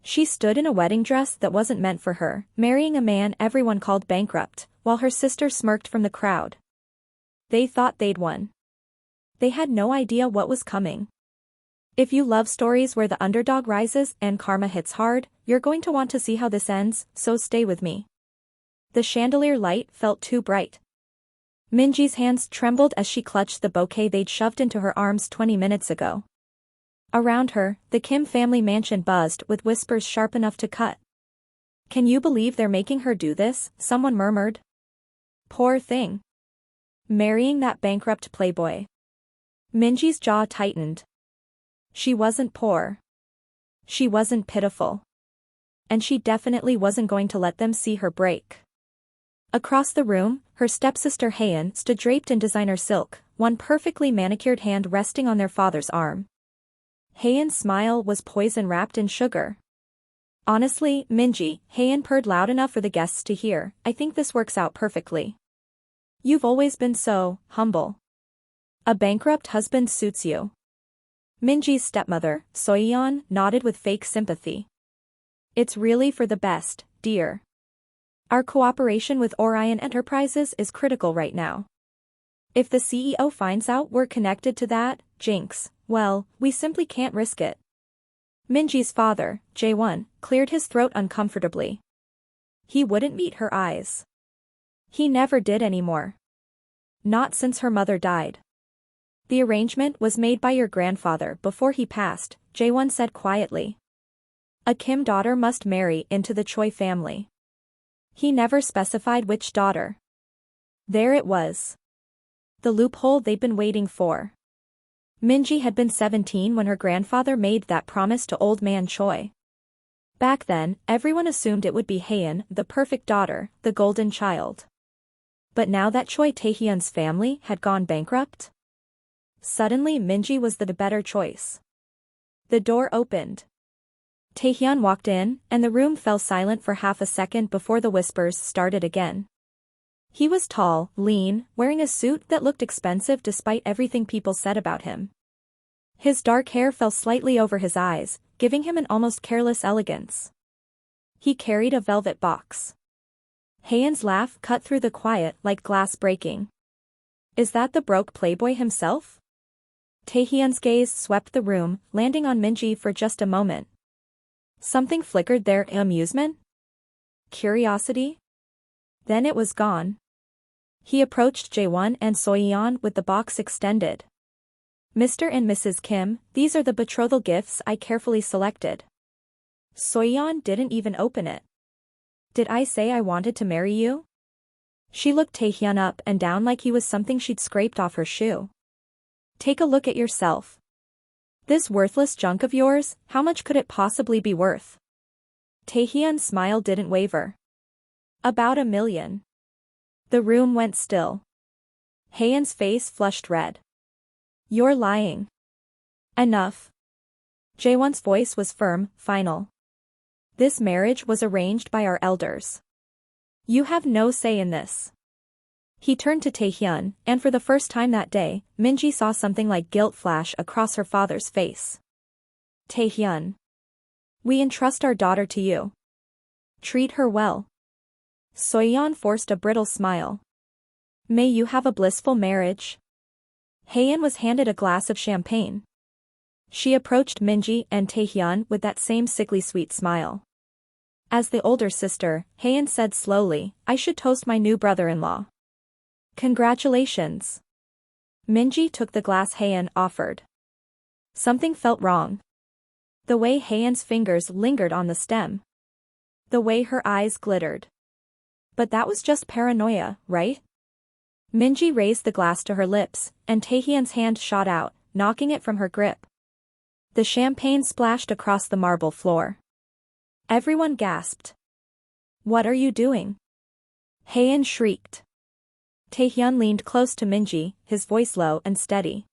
She stood in a wedding dress that wasn't meant for her, marrying a man everyone called bankrupt, while her sister smirked from the crowd. They thought they'd won. They had no idea what was coming. If you love stories where the underdog rises and karma hits hard, you're going to want to see how this ends, so stay with me. The chandelier light felt too bright. Minji's hands trembled as she clutched the bouquet they'd shoved into her arms 20 minutes ago. Around her, the Kim family mansion buzzed with whispers sharp enough to cut. "Can you believe they're making her do this?" someone murmured. "Poor thing. Marrying that bankrupt playboy." Minji's jaw tightened. She wasn't poor. She wasn't pitiful. And she definitely wasn't going to let them see her break. Across the room, her stepsister Taehyun stood draped in designer silk, one perfectly manicured hand resting on their father's arm. Taehyun's smile was poison wrapped in sugar. "Honestly, Minji," Taehyun purred loud enough for the guests to hear, "I think this works out perfectly. You've always been so humble. A bankrupt husband suits you." Minji's stepmother, Taehyun, nodded with fake sympathy. "It's really for the best, dear. Our cooperation with Orion Enterprises is critical right now. If the CEO finds out we're connected to that jinx, well, we simply can't risk it." Minji's father, Jae-won, cleared his throat uncomfortably. He wouldn't meet her eyes. He never did anymore. Not since her mother died. "The arrangement was made by your grandfather before he passed," Jae-won said quietly. "A Kim daughter must marry into the Choi family." He never specified which daughter. There it was. The loophole they'd been waiting for. Minji had been 17 when her grandfather made that promise to old man Choi. Back then, everyone assumed it would be Taehyun, the perfect daughter, the golden child. But now that Choi Taehyun's family had gone bankrupt, suddenly Minji was the better choice. The door opened. Taehyun walked in, and the room fell silent for half a second before the whispers started again. He was tall, lean, wearing a suit that looked expensive despite everything people said about him. His dark hair fell slightly over his eyes, giving him an almost careless elegance. He carried a velvet box. Taehyun's laugh cut through the quiet like glass breaking. "Is that the broke playboy himself?" Taehyun's gaze swept the room, landing on Minji for just a moment. Something flickered there: amusement? Curiosity? Then it was gone. He approached Jae-won and Soyeon with the box extended. "Mr. and Mrs. Kim, these are the betrothal gifts I carefully selected." Soyeon didn't even open it. "Did I say I wanted to marry you?" She looked Taehyun up and down like he was something she'd scraped off her shoe. "Take a look at yourself. This worthless junk of yours, how much could it possibly be worth?" Taehyun's smile didn't waver. "About $1 million. The room went still. Taehyun's face flushed red. "You're lying." "Enough." Jaewon's voice was firm, final. "This marriage was arranged by our elders. You have no say in this." He turned to Taehyun, and for the first time that day, Minji saw something like guilt flash across her father's face. "Taehyun. We entrust our daughter to you. Treat her well." Soyeon forced a brittle smile. "May you have a blissful marriage." Taehyun was handed a glass of champagne. She approached Minji and Taehyun with that same sickly sweet smile. As the older sister, Taehyun said slowly, "I should toast my new brother-in-law." "Congratulations." Minji took the glass Taehyun offered. Something felt wrong. The way Taehyun's fingers lingered on the stem. The way her eyes glittered. But that was just paranoia, right? Minji raised the glass to her lips, and Taehyun's hand shot out, knocking it from her grip. The champagne splashed across the marble floor. Everyone gasped. "What are you doing?" Taehyun shrieked. Taehyun leaned close to Minji, his voice low and steady.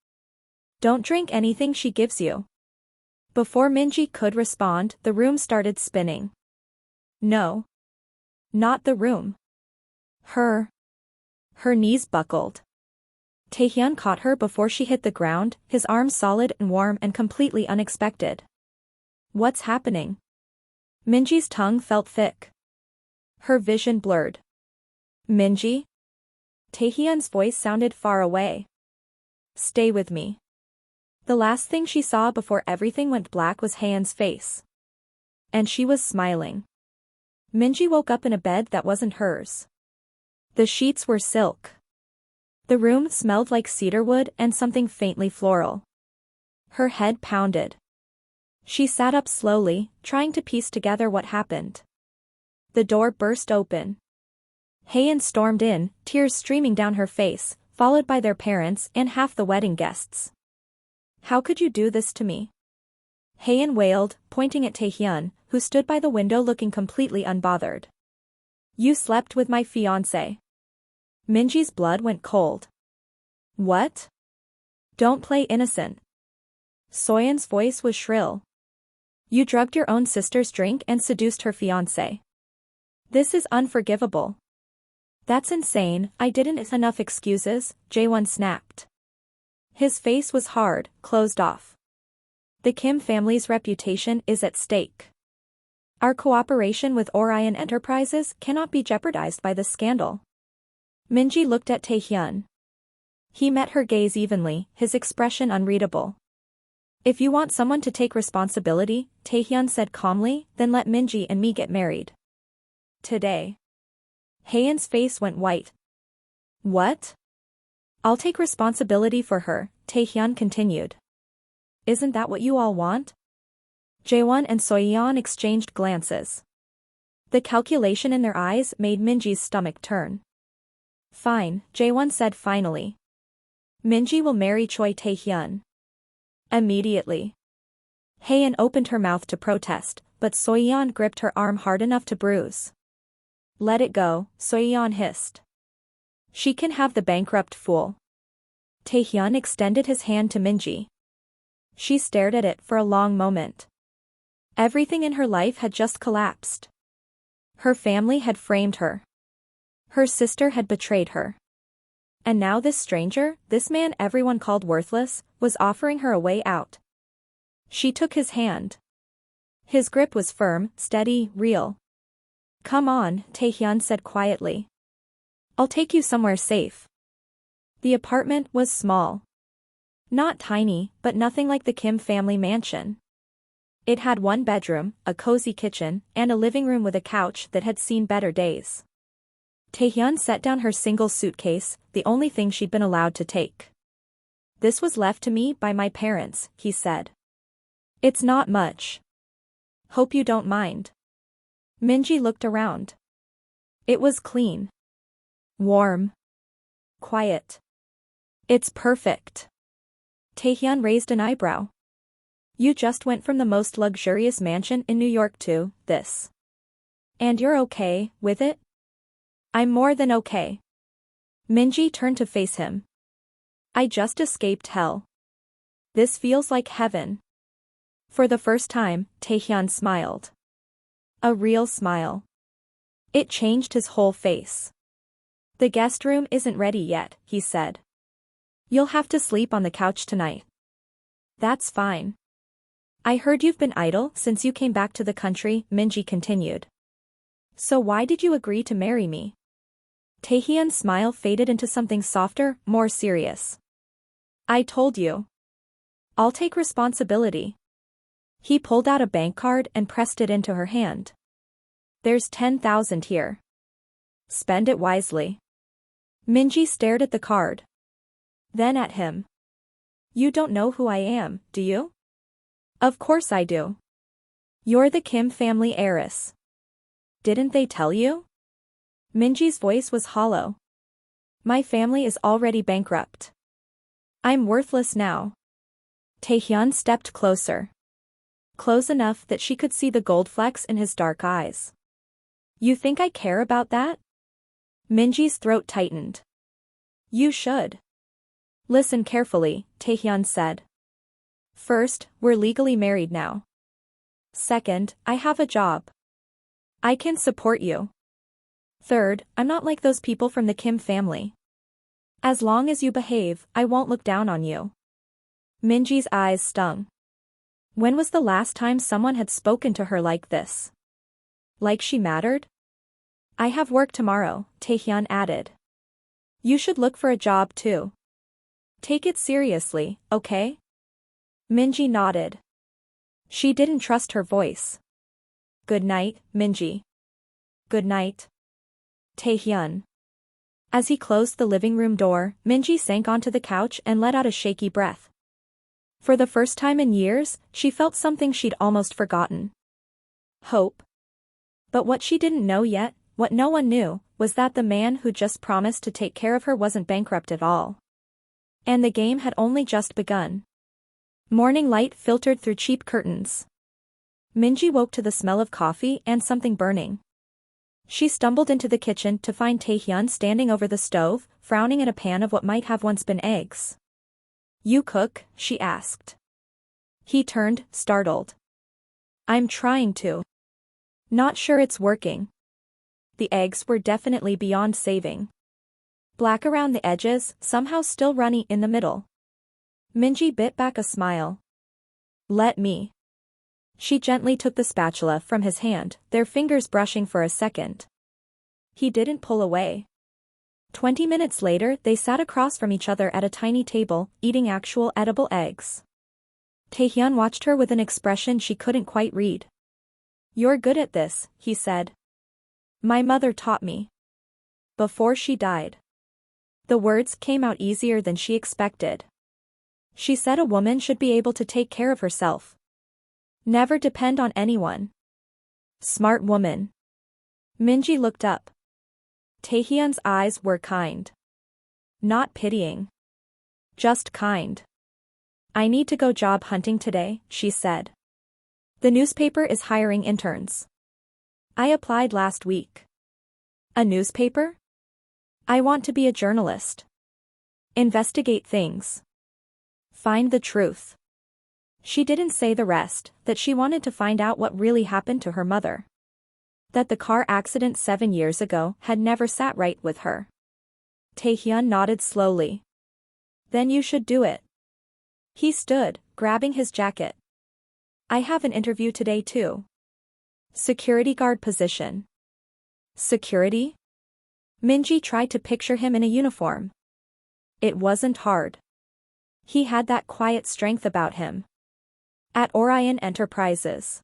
"Don't drink anything she gives you." Before Minji could respond, the room started spinning. No. Not the room. Her. Her knees buckled. Taehyun caught her before she hit the ground, his arms solid and warm and completely unexpected. "What's happening?" Minji's tongue felt thick. Her vision blurred. Minji? Taehyun's voice sounded far away. Stay with me. The last thing she saw before everything went black was Haeun's face. And she was smiling. Minji woke up in a bed that wasn't hers. The sheets were silk. The room smelled like cedarwood and something faintly floral. Her head pounded. She sat up slowly, trying to piece together what happened. The door burst open. Haeun stormed in, tears streaming down her face, followed by their parents and half the wedding guests. How could you do this to me? Haeun wailed, pointing at Taehyun, who stood by the window looking completely unbothered. You slept with my fiancé. Minji's blood went cold. What? Don't play innocent. Soyeon's voice was shrill. You drugged your own sister's drink and seduced her fiancé. This is unforgivable. That's insane, I didn't enough excuses, Jaewon snapped. His face was hard, closed off. The Kim family's reputation is at stake. Our cooperation with Orion Enterprises cannot be jeopardized by this scandal. Minji looked at Taehyun. He met her gaze evenly, his expression unreadable. If you want someone to take responsibility, Taehyun said calmly, then let Minji and me get married. Today. Haeun's face went white. What? I'll take responsibility for her, Taehyun continued. Isn't that what you all want? Jaewon and Soyeon exchanged glances. The calculation in their eyes made Minji's stomach turn. Fine, Jaewon said finally. Minji will marry Choi Taehyun. Immediately. Haeun opened her mouth to protest, but Soyeon gripped her arm hard enough to bruise. Let it go, Soyeon hissed. She can have the bankrupt fool. Taehyun extended his hand to Minji. She stared at it for a long moment. Everything in her life had just collapsed. Her family had framed her. Her sister had betrayed her. And now this stranger, this man everyone called worthless, was offering her a way out. She took his hand. His grip was firm, steady, real. Come on, Taehyun said quietly. I'll take you somewhere safe. The apartment was small. Not tiny, but nothing like the Kim family mansion. It had one bedroom, a cozy kitchen, and a living room with a couch that had seen better days. Taehyun set down her single suitcase, the only thing she'd been allowed to take. This was left to me by my parents, he said. It's not much. Hope you don't mind. Minji looked around. It was clean. Warm. Quiet. It's perfect. Taehyun raised an eyebrow. You just went from the most luxurious mansion in New York to this. And you're okay with it? I'm more than okay. Minji turned to face him. I just escaped hell. This feels like heaven. For the first time, Taehyun smiled. A real smile. It changed his whole face. The guest room isn't ready yet, he said. You'll have to sleep on the couch tonight. That's fine. I heard you've been idle since you came back to the country, Minji continued. So why did you agree to marry me? Taehyun's smile faded into something softer, more serious. I told you. I'll take responsibility. He pulled out a bank card and pressed it into her hand. There's 10,000 here. Spend it wisely. Minji stared at the card. Then at him. You don't know who I am, do you? Of course I do. You're the Kim family heiress. Didn't they tell you? Minji's voice was hollow. My family is already bankrupt. I'm worthless now. Taehyun stepped closer. Close enough that she could see the gold flecks in his dark eyes. You think I care about that? Minji's throat tightened. You should. Listen carefully, Taehyun said. First, we're legally married now. Second, I have a job. I can support you. Third, I'm not like those people from the Kim family. As long as you behave, I won't look down on you. Minji's eyes stung. When was the last time someone had spoken to her like this? Like she mattered? I have work tomorrow, Taehyun added. You should look for a job too. Take it seriously, okay? Minji nodded. She didn't trust her voice. Good night, Minji. Good night. Taehyun. As he closed the living room door, Minji sank onto the couch and let out a shaky breath. For the first time in years, she felt something she'd almost forgotten. Hope. But what she didn't know yet, what no one knew, was that the man who just promised to take care of her wasn't bankrupt at all. And the game had only just begun. Morning light filtered through cheap curtains. Minji woke to the smell of coffee and something burning. She stumbled into the kitchen to find Taehyun standing over the stove, frowning at a pan of what might have once been eggs. You cook? She asked. He turned, startled. I'm trying to. Not sure it's working. The eggs were definitely beyond saving. Black around the edges, somehow still runny in the middle. Minji bit back a smile. Let me. She gently took the spatula from his hand, their fingers brushing for a second. He didn't pull away. 20 minutes later they sat across from each other at a tiny table, eating actual edible eggs. Taehyun watched her with an expression she couldn't quite read. You're good at this, he said. My mother taught me. Before she died. The words came out easier than she expected. She said a woman should be able to take care of herself. Never depend on anyone. Smart woman. Minji looked up. Taehyun's eyes were kind. Not pitying. Just kind. I need to go job hunting today, she said. The newspaper is hiring interns. I applied last week. A newspaper? I want to be a journalist. Investigate things. Find the truth. She didn't say the rest, that she wanted to find out what really happened to her mother. That the car accident 7 years ago had never sat right with her. Taehyun nodded slowly. Then you should do it. He stood, grabbing his jacket. I have an interview today too. Security guard position. Security? Minji tried to picture him in a uniform. It wasn't hard. He had that quiet strength about him. At Orion Enterprises.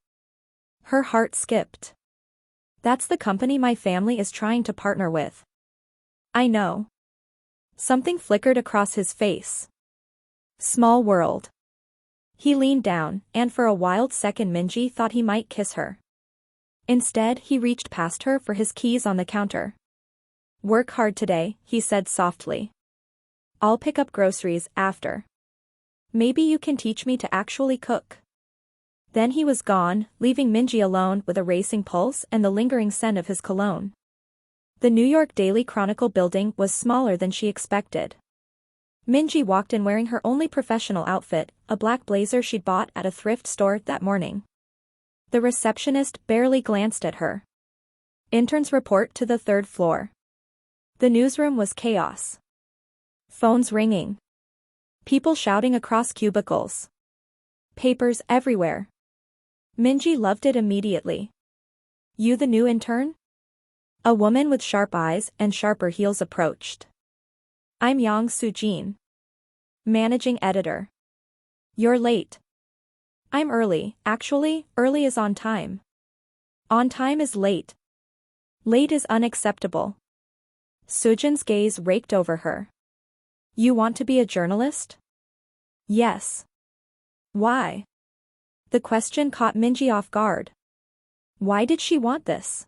Her heart skipped. That's the company my family is trying to partner with. I know. Something flickered across his face. Small world. He leaned down, and for a wild second Minji thought he might kiss her. Instead he reached past her for his keys on the counter. Work hard today, he said softly. I'll pick up groceries after. Maybe you can teach me to actually cook. Then he was gone, leaving Minji alone with a racing pulse and the lingering scent of his cologne. The New York Daily Chronicle building was smaller than she expected. Minji walked in wearing her only professional outfit, a black blazer she'd bought at a thrift store that morning. The receptionist barely glanced at her. Interns report to the 3rd floor. The newsroom was chaos. Phones ringing. People shouting across cubicles. Papers everywhere. Minji loved it immediately. You the new intern? A woman with sharp eyes and sharper heels approached. I'm Yang Soo-jin. Managing editor. You're late. I'm early, actually, early is on time. On time is late. Late is unacceptable. Soo-jin's gaze raked over her. You want to be a journalist? Yes. Why? The question caught Minji off guard. Why did she want this?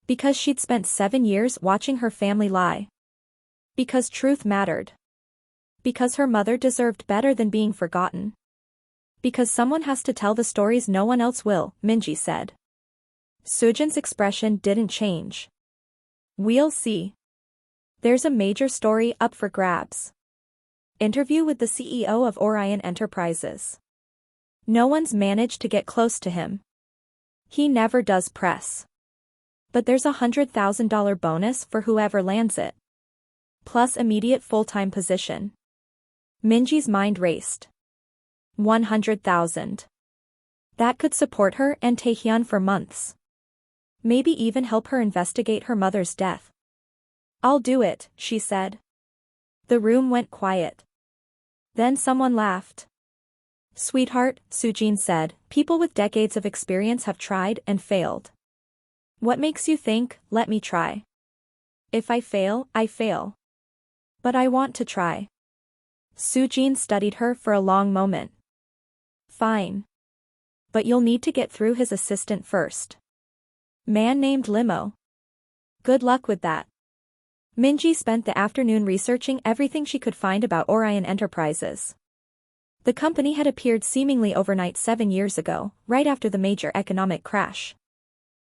Because she'd spent 7 years watching her family lie. Because truth mattered. Because her mother deserved better than being forgotten. Because someone has to tell the stories no one else will, Minji said. Soo-jin's expression didn't change. We'll see. There's a major story up for grabs. Interview with the CEO of Orion Enterprises. No one's managed to get close to him. He never does press. But there's a $100,000 bonus for whoever lands it. Plus immediate full-time position. Minji's mind raced. 100,000. That could support her and Taehyun for months. Maybe even help her investigate her mother's death. I'll do it, she said. The room went quiet. Then someone laughed. Sweetheart, Sujin said, people with decades of experience have tried and failed. What makes you think, let me try? If I fail, I fail. But I want to try. Sujin studied her for a long moment. Fine. But you'll need to get through his assistant first. Man named Limo. Good luck with that. Minji spent the afternoon researching everything she could find about Orion Enterprises. The company had appeared seemingly overnight 7 years ago, right after the major economic crash.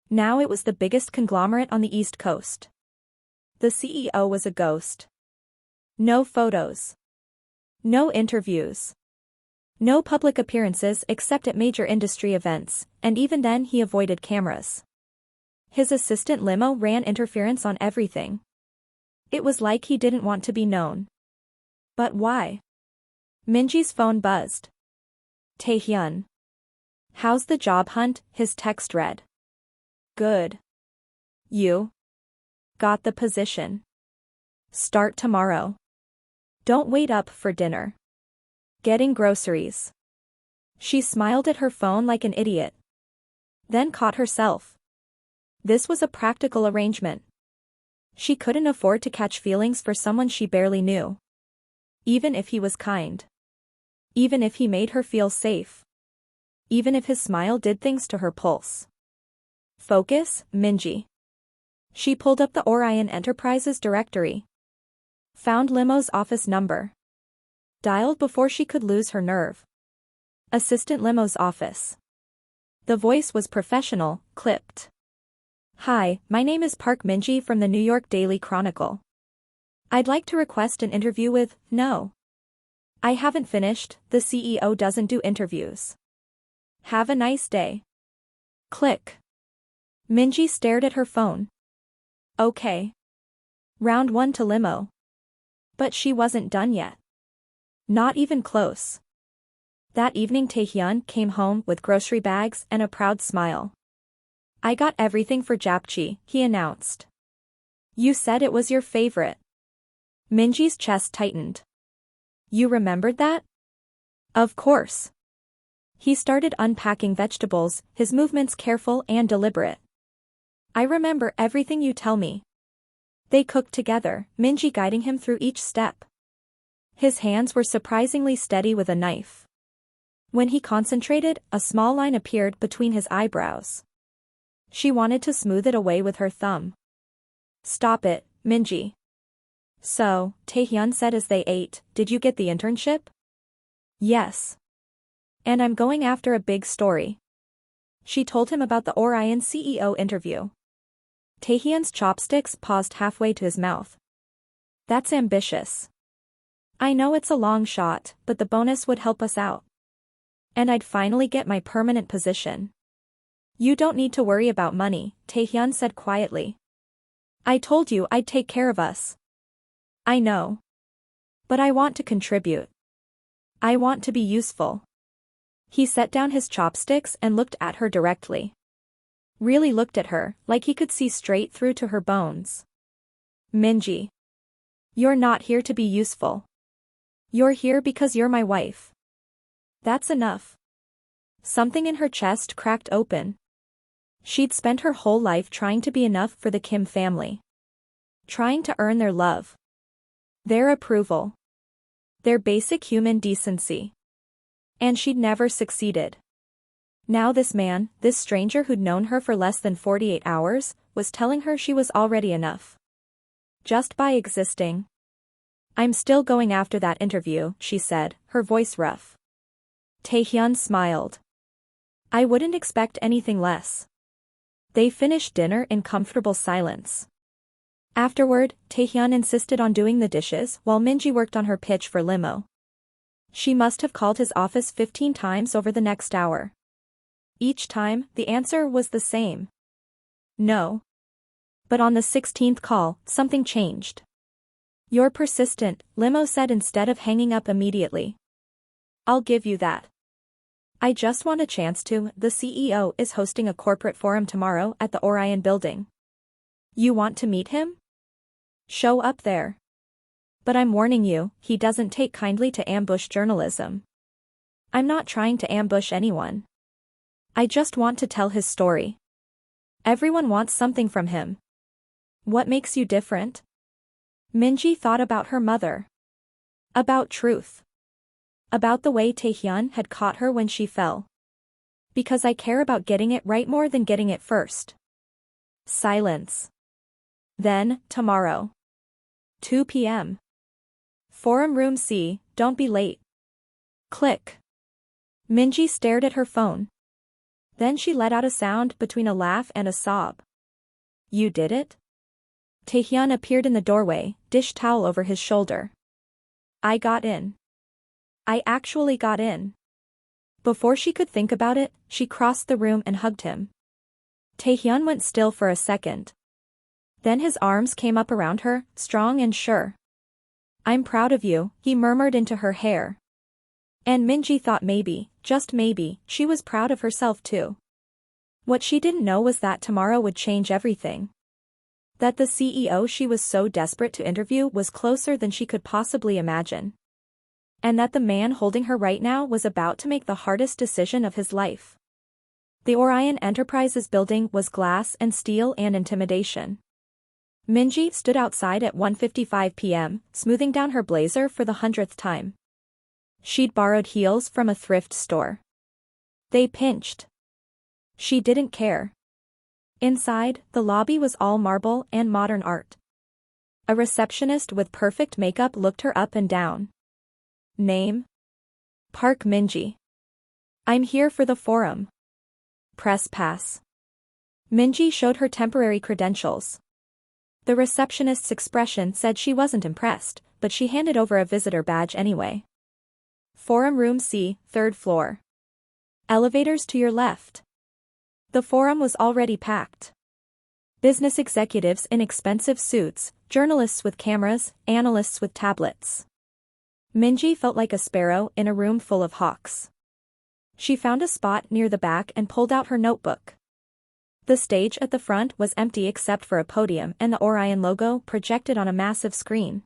Now it was the biggest conglomerate on the East Coast. The CEO was a ghost. No photos. No interviews. No public appearances except at major industry events, and even then he avoided cameras. His assistant Limo ran interference on everything. It was like he didn't want to be known. But why? Minji's phone buzzed. Taehyun. How's the job hunt? His text read. Good. You got the position. Start tomorrow. Don't wait up for dinner. Getting groceries. She smiled at her phone like an idiot. Then caught herself. This was a practical arrangement. She couldn't afford to catch feelings for someone she barely knew. Even if he was kind. Even if he made her feel safe. Even if his smile did things to her pulse. Focus, Minji. She pulled up the Orion Enterprises directory. Found Limo's office number. Dialed before she could lose her nerve. Assistant Limo's office. The voice was professional, clipped. Hi, my name is Park Minji from the New York Daily Chronicle. I'd like to request an interview with, No. I haven't finished, the CEO doesn't do interviews. Have a nice day. Click. Minji stared at her phone. Okay. Round 1 to Limo. But she wasn't done yet. Not even close. That evening Taehyun came home with grocery bags and a proud smile. I got everything for japchae, he announced. You said it was your favorite. Minji's chest tightened. You remembered that? Of course. He started unpacking vegetables, his movements careful and deliberate. I remember everything you tell me. They cooked together, Minji guiding him through each step. His hands were surprisingly steady with a knife. When he concentrated, a small line appeared between his eyebrows. She wanted to smooth it away with her thumb. Stop it, Minji. So, Taehyun said as they ate, did you get the internship? Yes. And I'm going after a big story. She told him about the Orion CEO interview. Taehyun's chopsticks paused halfway to his mouth. That's ambitious. I know it's a long shot, but the bonus would help us out. And I'd finally get my permanent position. You don't need to worry about money, Taehyun said quietly. I told you I'd take care of us. I know. But I want to contribute. I want to be useful. He set down his chopsticks and looked at her directly. Really looked at her, like he could see straight through to her bones. Minji. You're not here to be useful. You're here because you're my wife. That's enough. Something in her chest cracked open. She'd spent her whole life trying to be enough for the Kim family. Trying to earn their love. Their approval. Their basic human decency. And she'd never succeeded. Now this man, this stranger who'd known her for less than 48 hours, was telling her she was already enough. Just by existing. I'm still going after that interview, she said, her voice rough. Taehyun smiled. I wouldn't expect anything less. They finished dinner in comfortable silence. Afterward, Taehyun insisted on doing the dishes while Minji worked on her pitch for Limo. She must have called his office 15 times over the next hour. Each time, the answer was the same. No. But on the 16th call, something changed. You're persistent, Limo said instead of hanging up immediately. I'll give you that. I just want a chance to. The CEO is hosting a corporate forum tomorrow at the Orion building. You want to meet him? Show up there. But I'm warning you, he doesn't take kindly to ambush journalism. I'm not trying to ambush anyone. I just want to tell his story. Everyone wants something from him. What makes you different? Minji thought about her mother. About truth. About the way Taehyun had caught her when she fell. Because I care about getting it right more than getting it first. Silence. Then, tomorrow. 2 p.m. Forum Room C, don't be late. Click. Minji stared at her phone. Then she let out a sound between a laugh and a sob. You did it? Taehyun appeared in the doorway, dish towel over his shoulder. I got in. I actually got in. Before she could think about it, she crossed the room and hugged him. Taehyun went still for a second. Then his arms came up around her, strong and sure. I'm proud of you, he murmured into her hair. And Minji thought maybe, just maybe, she was proud of herself too. What she didn't know was that tomorrow would change everything. That the CEO she was so desperate to interview was closer than she could possibly imagine. And that the man holding her right now was about to make the hardest decision of his life. The Orion Enterprises building was glass and steel and intimidation. Minji stood outside at 1:55 p.m., smoothing down her blazer for the 100th time. She'd borrowed heels from a thrift store. They pinched. She didn't care. Inside, the lobby was all marble and modern art. A receptionist with perfect makeup looked her up and down. Name? Park Minji. I'm here for the forum. Press pass. Minji showed her temporary credentials. The receptionist's expression said she wasn't impressed, but she handed over a visitor badge anyway. Forum Room C, 3rd floor. Elevators to your left. The forum was already packed. Business executives in expensive suits, journalists with cameras, analysts with tablets. Minji felt like a sparrow in a room full of hawks. She found a spot near the back and pulled out her notebook. The stage at the front was empty except for a podium and the Orion logo projected on a massive screen.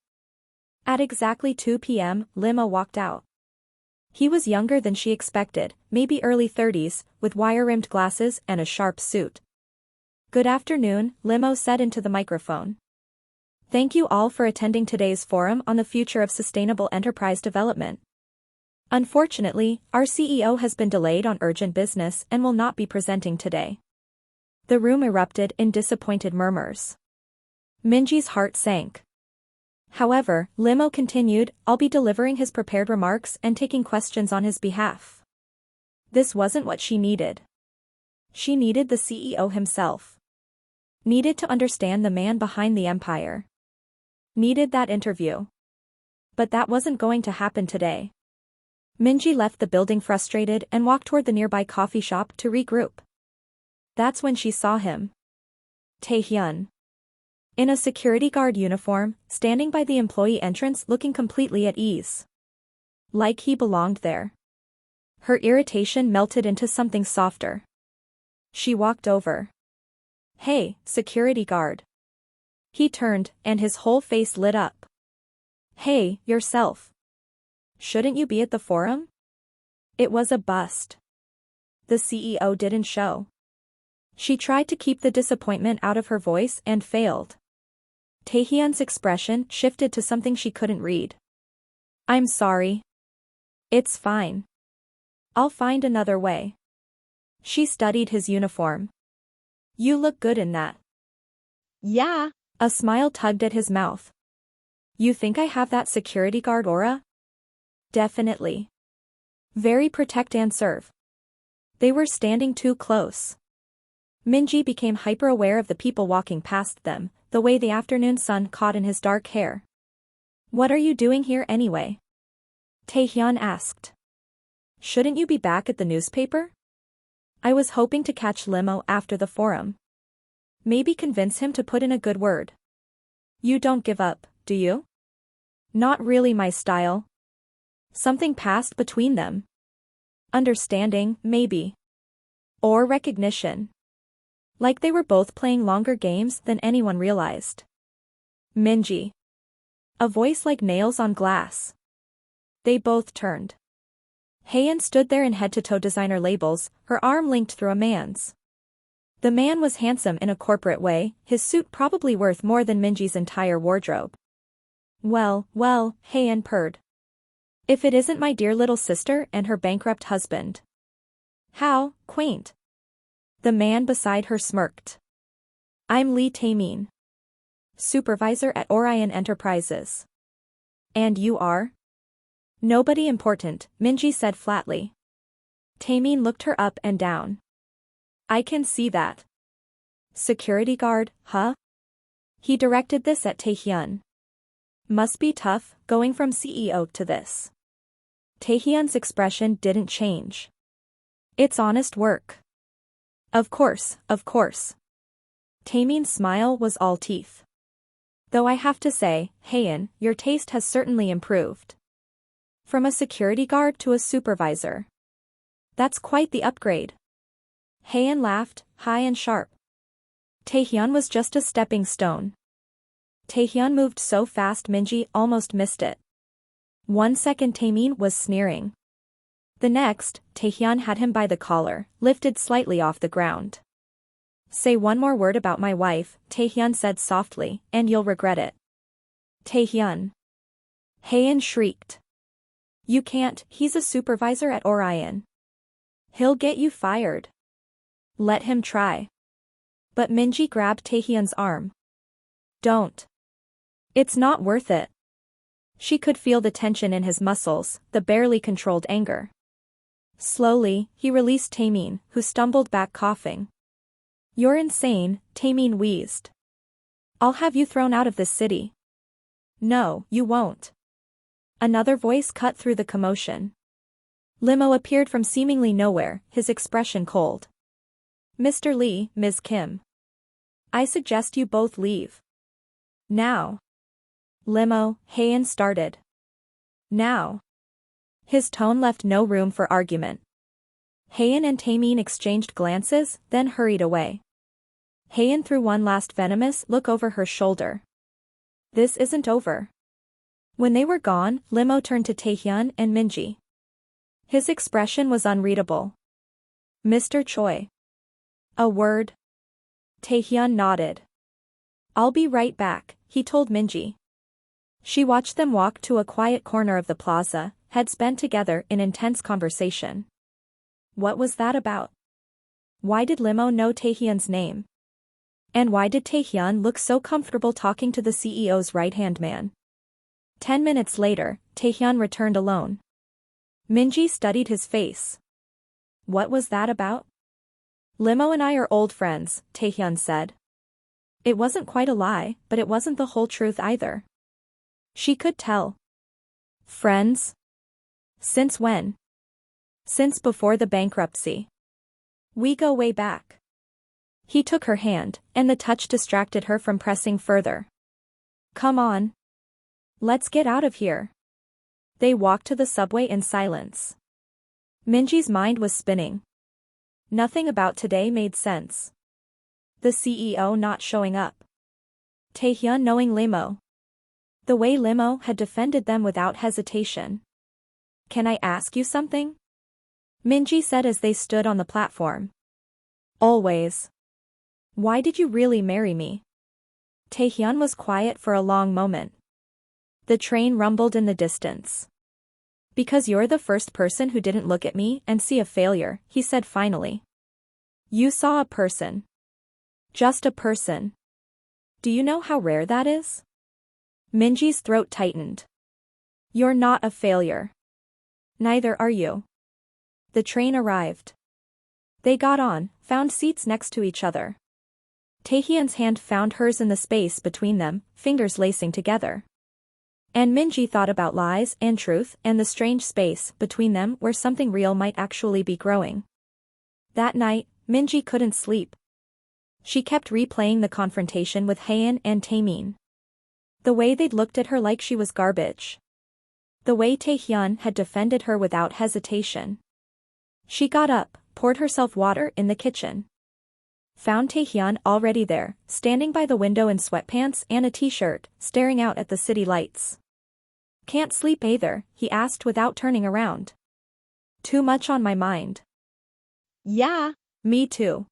At exactly 2 p.m., Lima walked out. He was younger than she expected, maybe early 30s, with wire-rimmed glasses and a sharp suit. Good afternoon, Limo said into the microphone. Thank you all for attending today's forum on the future of sustainable enterprise development. Unfortunately, our CEO has been delayed on urgent business and will not be presenting today. The room erupted in disappointed murmurs. Minji's heart sank. However, Limo continued, I'll be delivering his prepared remarks and taking questions on his behalf. This wasn't what she needed. She needed the CEO himself. Needed to understand the man behind the empire. Needed that interview. But that wasn't going to happen today. Minji left the building frustrated and walked toward the nearby coffee shop to regroup. That's when she saw him. Taehyun. In a security guard uniform, standing by the employee entrance looking completely at ease. Like he belonged there. Her irritation melted into something softer. She walked over. Hey, security guard. He turned, and his whole face lit up. Hey, yourself. Shouldn't you be at the forum? It was a bust. The CEO didn't show. She tried to keep the disappointment out of her voice and failed. Taehyun's expression shifted to something she couldn't read. I'm sorry. It's fine. I'll find another way. She studied his uniform. You look good in that. Yeah. A smile tugged at his mouth. You think I have that security guard aura? Definitely. Very protect and serve. They were standing too close. Minji became hyper-aware of the people walking past them, the way the afternoon sun caught in his dark hair. What are you doing here anyway? Taehyun asked. Shouldn't you be back at the newspaper? I was hoping to catch Limo after the forum. Maybe convince him to put in a good word. You don't give up, do you? Not really my style. Something passed between them. Understanding, maybe. Or recognition. Like they were both playing longer games than anyone realized. Minji. A voice like nails on glass. They both turned. Taehyun stood there in head-to-toe designer labels, her arm linked through a man's. The man was handsome in a corporate way, his suit probably worth more than Minji's entire wardrobe. Well, Taehyun purred. If it isn't my dear little sister and her bankrupt husband. How quaint. The man beside her smirked. I'm Lee Taemin, supervisor at Orion Enterprises. And you are? Nobody important, Minji said flatly. Taemin looked her up and down. I can see that. Security guard, huh? He directed this at Taehyun. Must be tough, going from CEO to this. Taehyun's expression didn't change. It's honest work. Of course. Taemin's smile was all teeth. Though I have to say, Taehyun, your taste has certainly improved. From a security guard to a supervisor. That's quite the upgrade. Taehyun laughed, high and sharp. Taehyun was just a stepping stone. Taehyun moved so fast Minji almost missed it. 1 second Taemin was sneering. The next, Taehyun had him by the collar, lifted slightly off the ground. Say one more word about my wife, Taehyun said softly, and you'll regret it. Taehyun. Taehyun shrieked. You can't, he's a supervisor at Orion. He'll get you fired. Let him try. But Minji grabbed Taehyun's arm. Don't. It's not worth it. She could feel the tension in his muscles, the barely controlled anger. Slowly, he released Taemin, who stumbled back coughing. You're insane, Taemin wheezed. I'll have you thrown out of this city. No, you won't. Another voice cut through the commotion. Limo appeared from seemingly nowhere, his expression cold. Mr. Lee, Ms. Kim. I suggest you both leave. Now. Limo, Taehyun started. Now. His tone left no room for argument. Taehyun and Taemin exchanged glances, then hurried away. Taehyun threw one last venomous look over her shoulder. This isn't over. When they were gone, Limo turned to Taehyun and Minji. His expression was unreadable. Mr. Choi. A word? Taehyun nodded. I'll be right back, he told Minji. She watched them walk to a quiet corner of the plaza, heads bent together in intense conversation. What was that about? Why did Limo know Taehyun's name? And why did Taehyun look so comfortable talking to the CEO's right-hand man? 10 minutes later, Taehyun returned alone. Minji studied his face. What was that about? Limo and I are old friends, Taehyun said. It wasn't quite a lie, but it wasn't the whole truth either. She could tell. Friends? Since when? Since before the bankruptcy. We go way back. He took her hand, and the touch distracted her from pressing further. Come on. Let's get out of here. They walked to the subway in silence. Minji's mind was spinning. Nothing about today made sense. The CEO not showing up. Taehyun knowing Limo. The way Limo had defended them without hesitation. Can I ask you something? Minji said as they stood on the platform. Always. Why did you really marry me? Taehyun was quiet for a long moment. The train rumbled in the distance. Because you're the first person who didn't look at me and see a failure, he said finally. You saw a person. Just a person. Do you know how rare that is? Minji's throat tightened. You're not a failure. Neither are you. The train arrived. They got on, found seats next to each other. Taehyun's hand found hers in the space between them, fingers lacing together. And Minji thought about lies and truth and the strange space between them where something real might actually be growing. That night, Minji couldn't sleep. She kept replaying the confrontation with Taehyun and Taemin. The way they'd looked at her like she was garbage. The way Taehyun had defended her without hesitation. She got up, poured herself water in the kitchen. Found Taehyun already there, standing by the window in sweatpants and a t-shirt, staring out at the city lights. Can't sleep either, he asked without turning around. Too much on my mind. Yeah. Me too.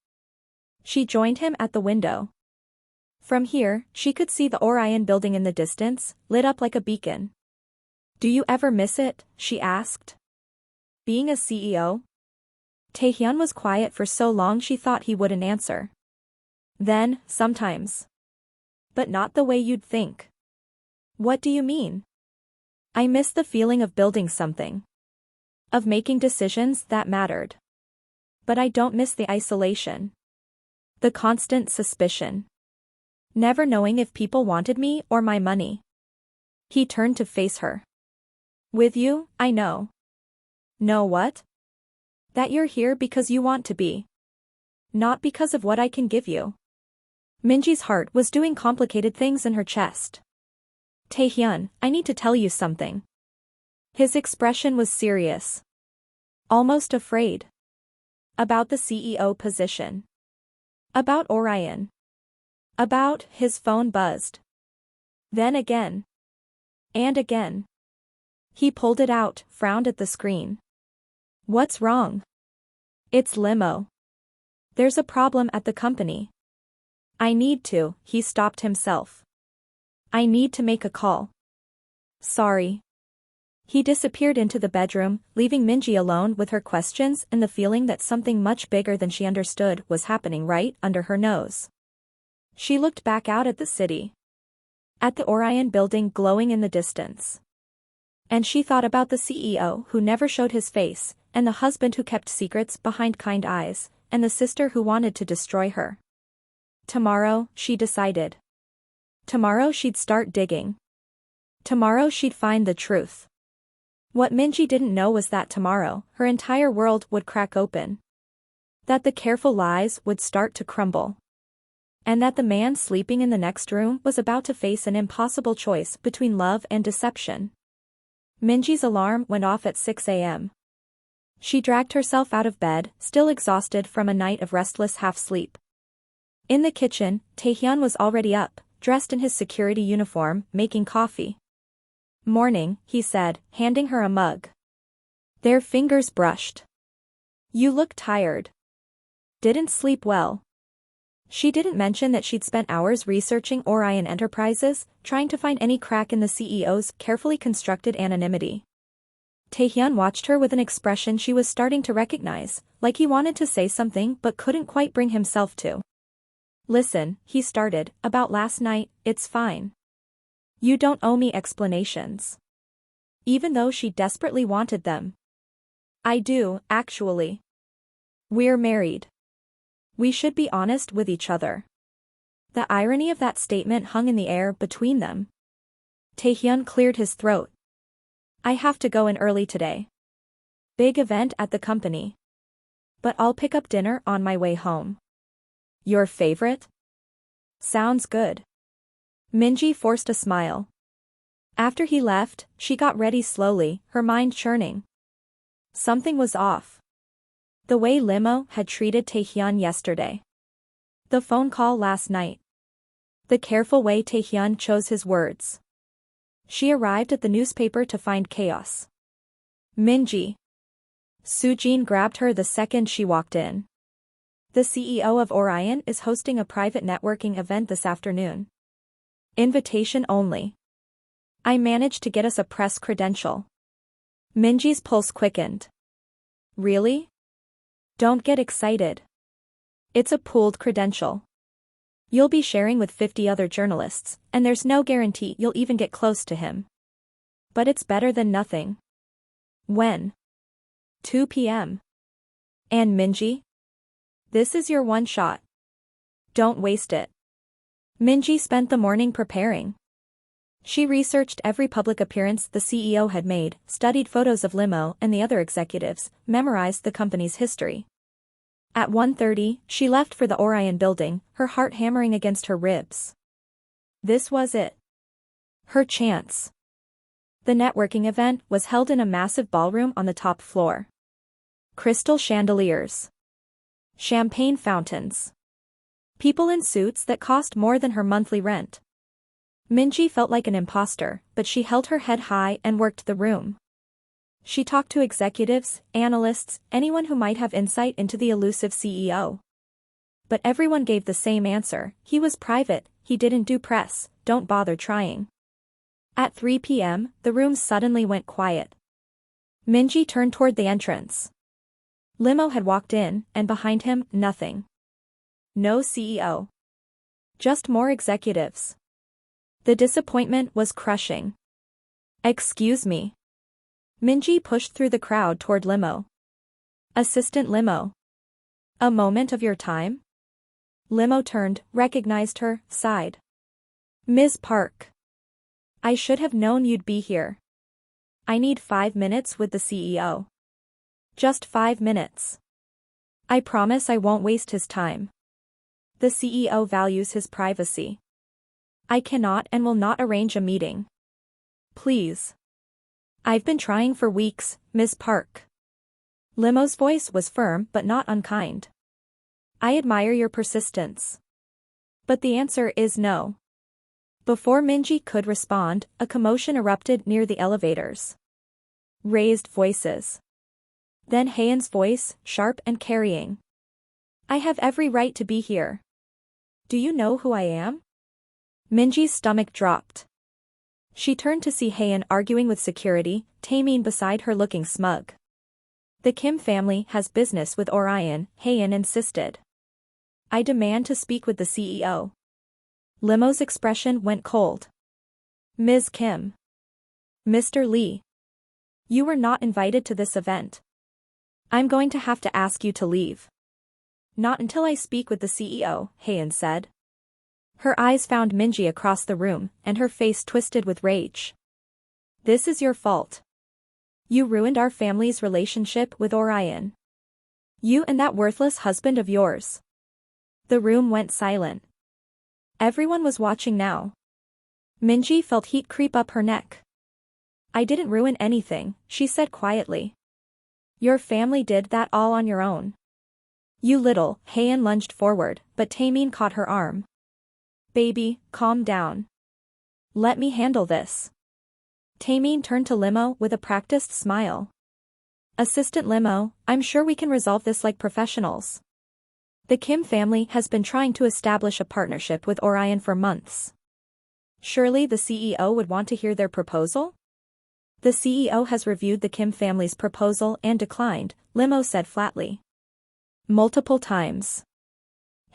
She joined him at the window. From here, she could see the Orion building in the distance, lit up like a beacon. Do you ever miss it? She asked. Being a CEO? Taehyun was quiet for so long she thought he wouldn't answer. Then, sometimes. But not the way you'd think. What do you mean? I miss the feeling of building something. Of making decisions that mattered. But I don't miss the isolation. The constant suspicion. Never knowing if people wanted me or my money. He turned to face her. With you, I know. Know what? That you're here because you want to be. Not because of what I can give you. Minji's heart was doing complicated things in her chest. Taehyun, I need to tell you something. His expression was serious. Almost afraid. About the CEO position. About Orion. About, his phone buzzed. Then again. And again. He pulled it out, frowned at the screen. What's wrong? It's limo. There's a problem at the company. I need to, he stopped himself. I need to make a call. Sorry. He disappeared into the bedroom, leaving Minji alone with her questions and the feeling that something much bigger than she understood was happening right under her nose. She looked back out at the city. At the Orion building glowing in the distance. And she thought about the CEO who never showed his face, and the husband who kept secrets behind kind eyes, and the sister who wanted to destroy her. Tomorrow, she decided. Tomorrow she'd start digging. Tomorrow she'd find the truth. What Minji didn't know was that tomorrow, her entire world would crack open. That the careful lies would start to crumble. And that the man sleeping in the next room was about to face an impossible choice between love and deception. Minji's alarm went off at 6 a.m. She dragged herself out of bed, still exhausted from a night of restless half-sleep. In the kitchen, Taehyun was already up, dressed in his security uniform, making coffee. Morning, he said, handing her a mug. Their fingers brushed. You look tired. Didn't sleep well. She didn't mention that she'd spent hours researching Orion Enterprises, trying to find any crack in the CEO's carefully constructed anonymity. Taehyun watched her with an expression she was starting to recognize, like he wanted to say something but couldn't quite bring himself to. Listen, he started, about last night, it's fine. You don't owe me explanations. Even though she desperately wanted them. I do, actually. We're married. We should be honest with each other. The irony of that statement hung in the air between them. Taehyun cleared his throat. I have to go in early today. Big event at the company. But I'll pick up dinner on my way home. Your favorite? Sounds good. Minji forced a smile. After he left, she got ready slowly, her mind churning. Something was off. The way Limo had treated Taehyun yesterday. The phone call last night. The careful way Taehyun chose his words. She arrived at the newspaper to find chaos. Minji. Sujin grabbed her the second she walked in. The CEO of Orion is hosting a private networking event this afternoon. Invitation only. I managed to get us a press credential. Minji's pulse quickened. Really? Don't get excited. It's a pooled credential. You'll be sharing with 50 other journalists, and there's no guarantee you'll even get close to him. But it's better than nothing. When? 2 p.m. And Minji? This is your one shot. Don't waste it. Minji spent the morning preparing. She researched every public appearance the CEO had made, studied photos of Limo and the other executives, memorized the company's history. At 1:30, she left for the Orion building, her heart hammering against her ribs. This was it. Her chance. The networking event was held in a massive ballroom on the top floor. Crystal chandeliers. Champagne fountains. People in suits that cost more than her monthly rent. Minji felt like an imposter, but she held her head high and worked the room. She talked to executives, analysts, anyone who might have insight into the elusive CEO. But everyone gave the same answer: he was private, he didn't do press, don't bother trying. At 3 p.m., the room suddenly went quiet. Minji turned toward the entrance. Limo had walked in, and behind him, nothing. No CEO. Just more executives. The disappointment was crushing. Excuse me. Minji pushed through the crowd toward Limo. Assistant Limo. A moment of your time? Limo turned, recognized her, sighed. Ms. Park. I should have known you'd be here. I need 5 minutes with the CEO. Just 5 minutes. I promise I won't waste his time. The CEO values his privacy. I cannot and will not arrange a meeting. Please. I've been trying for weeks, Ms. Park. Limo's voice was firm but not unkind. I admire your persistence. But the answer is no. Before Minji could respond, a commotion erupted near the elevators. Raised voices. Then Taehyun's voice, sharp and carrying. I have every right to be here. Do you know who I am? Minji's stomach dropped. She turned to see Taehyun arguing with security, Taehyun beside her looking smug. The Kim family has business with Orion, Taehyun insisted. I demand to speak with the CEO. Limo's expression went cold. Ms. Kim. Mr. Lee. You were not invited to this event. I'm going to have to ask you to leave. Not until I speak with the CEO, Taehyun said. Her eyes found Minji across the room, and her face twisted with rage. This is your fault. You ruined our family's relationship with Orion. You and that worthless husband of yours. The room went silent. Everyone was watching now. Minji felt heat creep up her neck. I didn't ruin anything, she said quietly. Your family did that all on your own. You little, Taehyun lunged forward, but Taehyun caught her arm. Baby, calm down. Let me handle this. Taehyun turned to Limo with a practiced smile. Assistant Limo, I'm sure we can resolve this like professionals. The Kim family has been trying to establish a partnership with Orion for months. Surely the CEO would want to hear their proposal? The CEO has reviewed the Kim family's proposal and declined, Limo said flatly. Multiple times.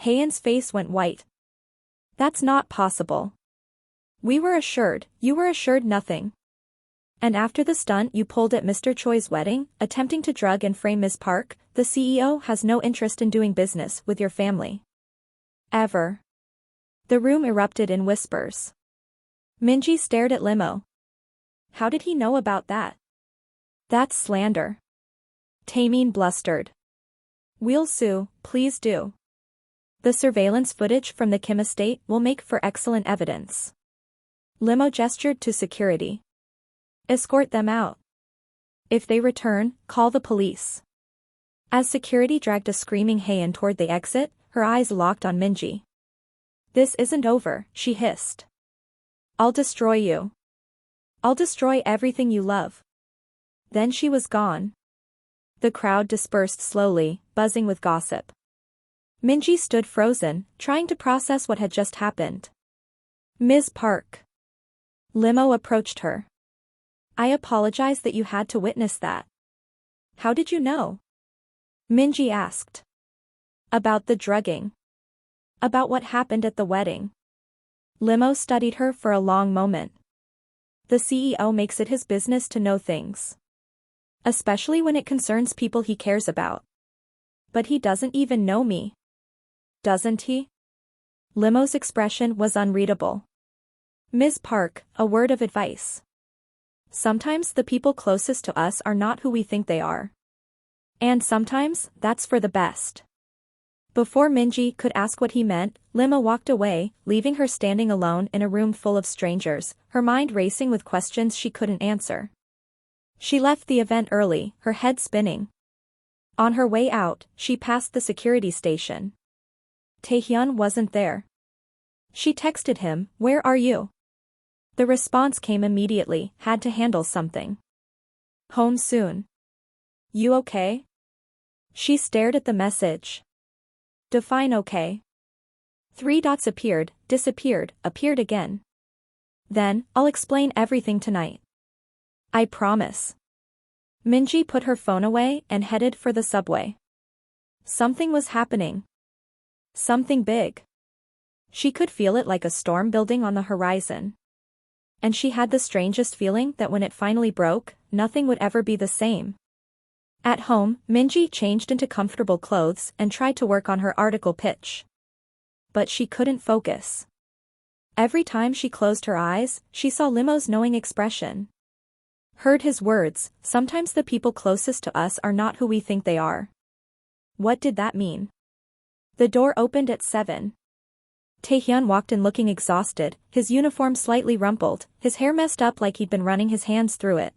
Taehyun's face went white. That's not possible. You were assured nothing. And after the stunt you pulled at Mr. Choi's wedding, attempting to drug and frame Ms. Park, the CEO has no interest in doing business with your family. Ever. The room erupted in whispers. Minji stared at Limo. How did he know about that? That's slander. Taehyun blustered. We'll sue, please do. The surveillance footage from the Kim estate will make for excellent evidence. Limo gestured to security. Escort them out. If they return, call the police. As security dragged a screaming Taehyun toward the exit, her eyes locked on Minji. This isn't over, she hissed. I'll destroy you. I'll destroy everything you love. Then she was gone. The crowd dispersed slowly, buzzing with gossip. Minji stood frozen, trying to process what had just happened. Ms. Park. Limo approached her. I apologize that you had to witness that. How did you know? Minji asked. About the drugging. About what happened at the wedding. Limo studied her for a long moment. The CEO makes it his business to know things. Especially when it concerns people he cares about. But he doesn't even know me. Doesn't he? Limo's expression was unreadable. Ms. Park, a word of advice. Sometimes the people closest to us are not who we think they are. And sometimes, that's for the best. Before Minji could ask what he meant, Limo walked away, leaving her standing alone in a room full of strangers, her mind racing with questions she couldn't answer. She left the event early, her head spinning. On her way out, she passed the security station. Taehyun wasn't there. She texted him, "Where are you?" The response came immediately, "Had to handle something. Home soon. You okay?" She stared at the message. Define okay. Three dots appeared, disappeared, appeared again. Then, "I'll explain everything tonight. I promise." Minji put her phone away and headed for the subway. Something was happening. Something big. She could feel it like a storm building on the horizon. And she had the strangest feeling that when it finally broke, nothing would ever be the same. At home, Minji changed into comfortable clothes and tried to work on her article pitch. But she couldn't focus. Every time she closed her eyes, she saw Limo's knowing expression. Heard his words, "Sometimes the people closest to us are not who we think they are." What did that mean? The door opened at 7. Taehyun walked in looking exhausted, his uniform slightly rumpled, his hair messed up like he'd been running his hands through it.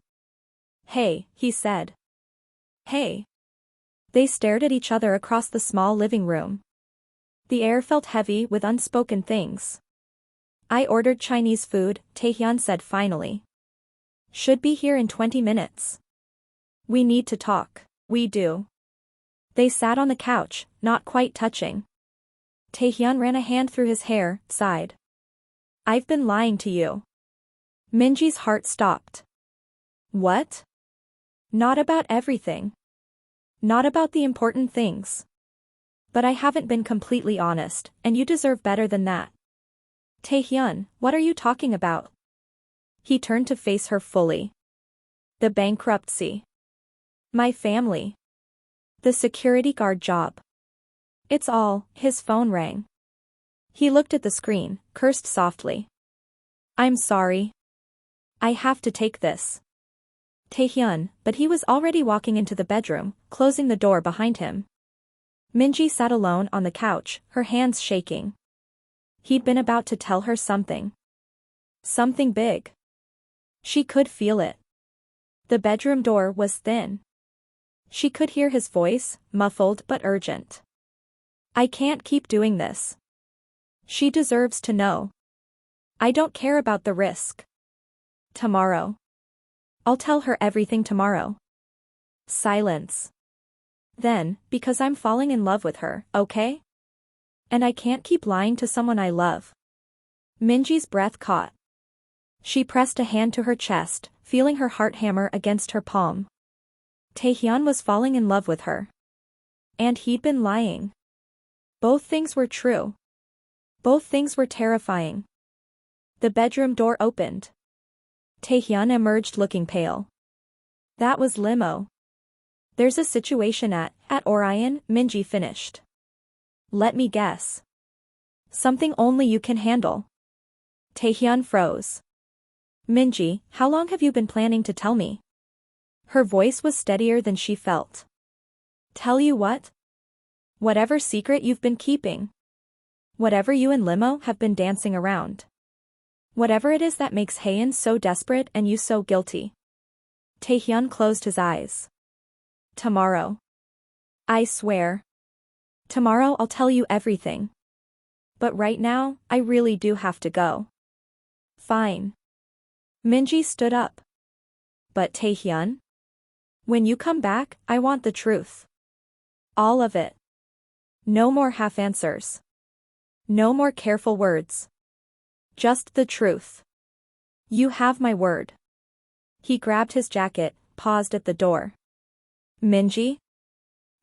"Hey," he said. "Hey." They stared at each other across the small living room. The air felt heavy with unspoken things. "I ordered Chinese food," Taehyun said finally. "Should be here in 20 minutes. We need to talk." "We do." They sat on the couch, not quite touching. Taehyun ran a hand through his hair, sighed. "I've been lying to you." Minji's heart stopped. "What?" "Not about everything. Not about the important things. But I haven't been completely honest, and you deserve better than that." "Taehyun, what are you talking about?" He turned to face her fully. "The bankruptcy. My family. The security guard job. It's all." His phone rang. He looked at the screen, cursed softly. "I'm sorry. I have to take this." Taehyun, but he was already walking into the bedroom, closing the door behind him. Minji sat alone on the couch, her hands shaking. He'd been about to tell her something. Something big. She could feel it. The bedroom door was thin. She could hear his voice, muffled but urgent. "I can't keep doing this. She deserves to know. I don't care about the risk. Tomorrow. I'll tell her everything tomorrow." Silence. "Then, because I'm falling in love with her, okay? And I can't keep lying to someone I love." Minji's breath caught. She pressed a hand to her chest, feeling her heart hammer against her palm. Taehyun was falling in love with her. And he'd been lying. Both things were true. Both things were terrifying. The bedroom door opened. Taehyun emerged looking pale. "That was Limo." "There's a situation at Orion," Minji finished. "Let me guess. Something only you can handle." Taehyun froze. "Minji, how long have you been planning to tell me?" Her voice was steadier than she felt. "Tell you what? Whatever secret you've been keeping. Whatever you and Limo have been dancing around. Whatever it is that makes Taehyun so desperate and you so guilty." Taehyun closed his eyes. "Tomorrow. I swear. Tomorrow I'll tell you everything. But right now, I really do have to go." "Fine." Minji stood up. "But Taehyun? When you come back, I want the truth. All of it. No more half answers. No more careful words. Just the truth. You have my word." He grabbed his jacket, paused at the door. "Minji?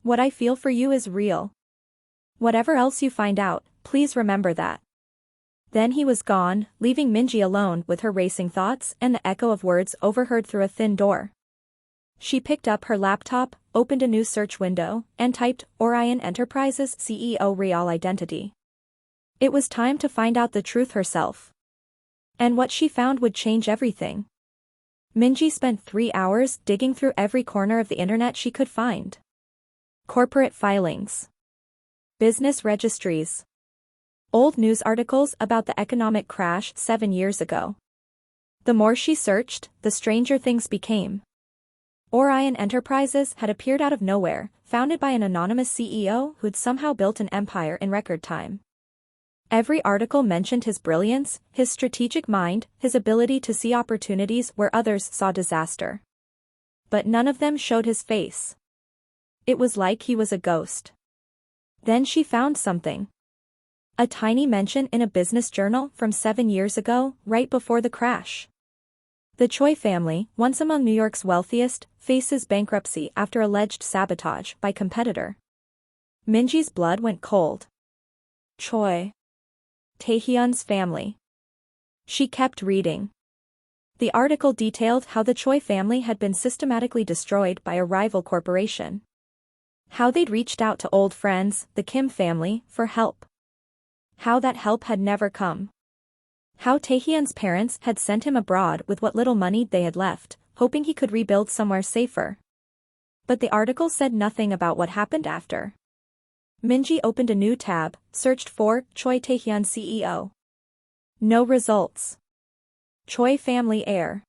What I feel for you is real. Whatever else you find out, please remember that." Then he was gone, leaving Minji alone with her racing thoughts and the echo of words overheard through a thin door. She picked up her laptop, opened a new search window, and typed Orion Enterprises CEO Real Identity. It was time to find out the truth herself. And what she found would change everything. Minji spent 3 hours digging through every corner of the internet she could find. Corporate filings. Business registries. Old news articles about the economic crash 7 years ago. The more she searched, the stranger things became. Orion Enterprises had appeared out of nowhere, founded by an anonymous CEO who'd somehow built an empire in record time. Every article mentioned his brilliance, his strategic mind, his ability to see opportunities where others saw disaster. But none of them showed his face. It was like he was a ghost. Then she found something. A tiny mention in a business journal from 7 years ago, right before the crash. The Choi family, once among New York's wealthiest, faces bankruptcy after alleged sabotage by competitor. Minji's blood went cold. Choi. Taehyun's family. She kept reading. The article detailed how the Choi family had been systematically destroyed by a rival corporation. How they'd reached out to old friends, the Kim family, for help. How that help had never come. How Taehyun's parents had sent him abroad with what little money they had left, hoping he could rebuild somewhere safer. But the article said nothing about what happened after. Minji opened a new tab, searched for Choi Taehyun CEO. No results. Choi family heir.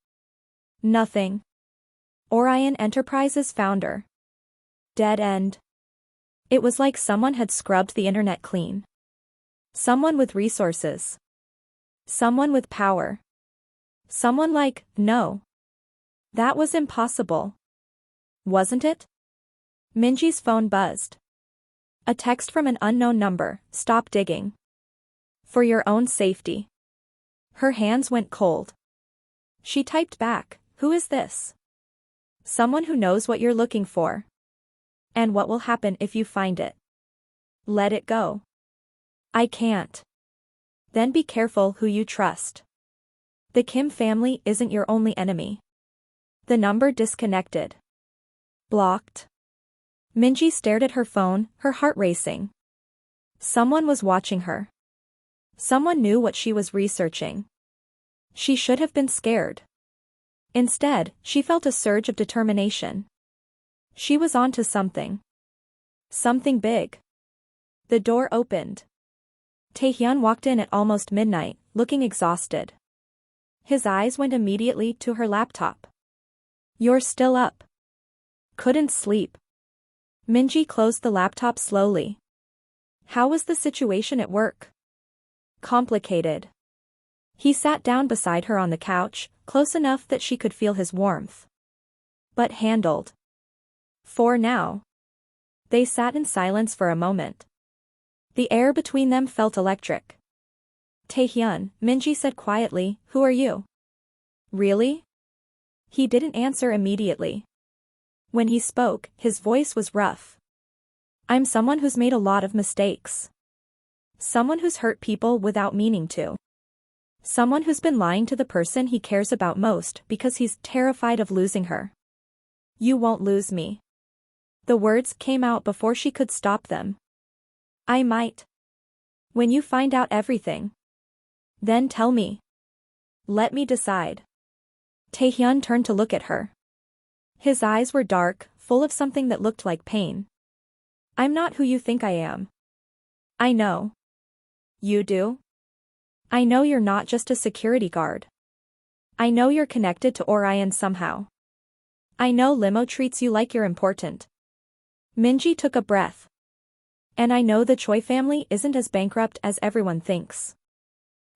Nothing. Orion Enterprises founder. Dead end. It was like someone had scrubbed the internet clean. Someone with resources. Someone with power. Someone like, no. That was impossible. Wasn't it? Minji's phone buzzed. A text from an unknown number, stop digging. For your own safety. Her hands went cold. She typed back, who is this? Someone who knows what you're looking for. And what will happen if you find it. Let it go. I can't. Then be careful who you trust. The Kim family isn't your only enemy. The number disconnected. Blocked. Minji stared at her phone, her heart racing. Someone was watching her. Someone knew what she was researching. She should have been scared. Instead, she felt a surge of determination. She was onto something. Something big. The door opened. Taehyun walked in at almost midnight, looking exhausted. His eyes went immediately to her laptop. You're still up. Couldn't sleep. Minji closed the laptop slowly. How was the situation at work? Complicated. He sat down beside her on the couch, close enough that she could feel his warmth. But handled. For now. They sat in silence for a moment. The air between them felt electric. Taehyun, Minji said quietly, who are you? Really? He didn't answer immediately. When he spoke, his voice was rough. I'm someone who's made a lot of mistakes. Someone who's hurt people without meaning to. Someone who's been lying to the person he cares about most because he's terrified of losing her. You won't lose me. The words came out before she could stop them. I might. When you find out everything. Then tell me. Let me decide. Taehyun turned to look at her. His eyes were dark, full of something that looked like pain. I'm not who you think I am. I know. You do? I know you're not just a security guard. I know you're connected to Orion somehow. I know Limo treats you like you're important. Minji took a breath. And I know the Choi family isn't as bankrupt as everyone thinks.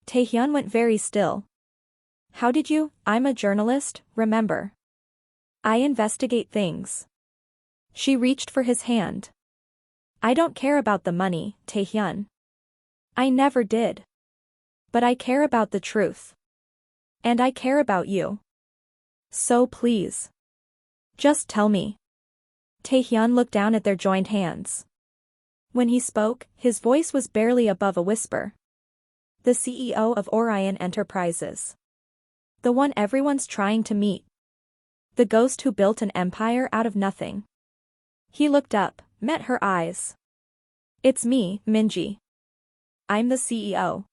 Taehyun went very still. How did you? I'm a journalist, remember. I investigate things. She reached for his hand. I don't care about the money, Taehyun. I never did. But I care about the truth. And I care about you. So please. Just tell me. Taehyun looked down at their joined hands. When he spoke, his voice was barely above a whisper. The CEO of Orion Enterprises. The one everyone's trying to meet. The ghost who built an empire out of nothing. He looked up, met her eyes. It's me, Minji. I'm the CEO.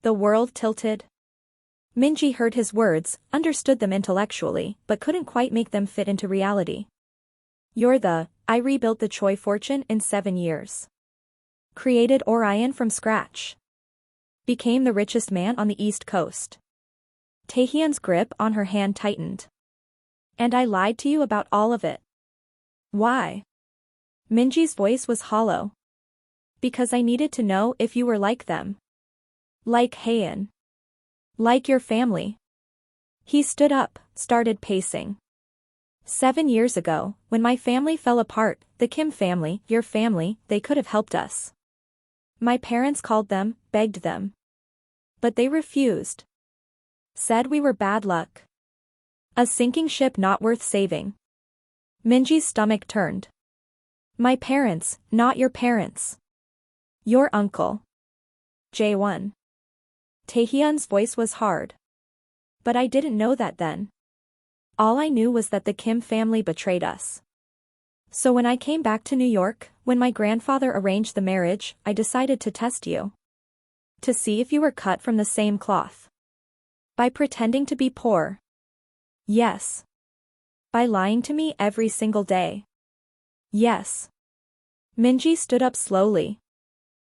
The world tilted. Minji heard his words, understood them intellectually, but couldn't quite make them fit into reality. I rebuilt the Choi fortune in 7 years. Created Orion from scratch. Became the richest man on the East Coast. Taehyun's grip on her hand tightened. And I lied to you about all of it. Why? Minji's voice was hollow. Because I needed to know if you were like them. Like Taehyun. Like your family. He stood up, started pacing. 7 years ago, when my family fell apart, the Kim family, your family, they could have helped us. My parents called them, begged them. But they refused. Said we were bad luck. A sinking ship not worth saving. Minji's stomach turned. My parents, not your parents. Your uncle. J1. Taehyun's voice was hard. But I didn't know that then. All I knew was that the Kim family betrayed us. So when I came back to New York, when my grandfather arranged the marriage, I decided to test you. To see if you were cut from the same cloth. By pretending to be poor. Yes. By lying to me every single day. Yes. Minji stood up slowly.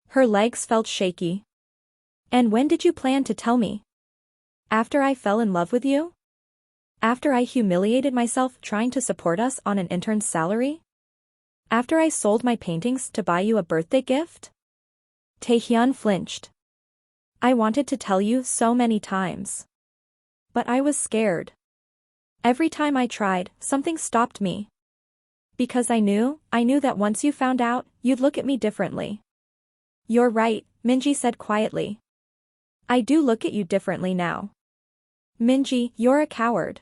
Her legs felt shaky. And when did you plan to tell me? After I fell in love with you? After I humiliated myself trying to support us on an intern's salary? After I sold my paintings to buy you a birthday gift? Taehyun flinched. I wanted to tell you so many times. But I was scared. Every time I tried, something stopped me. Because I knew that once you found out, you'd look at me differently. You're right, Minji said quietly. I do look at you differently now. Minji, you're a coward.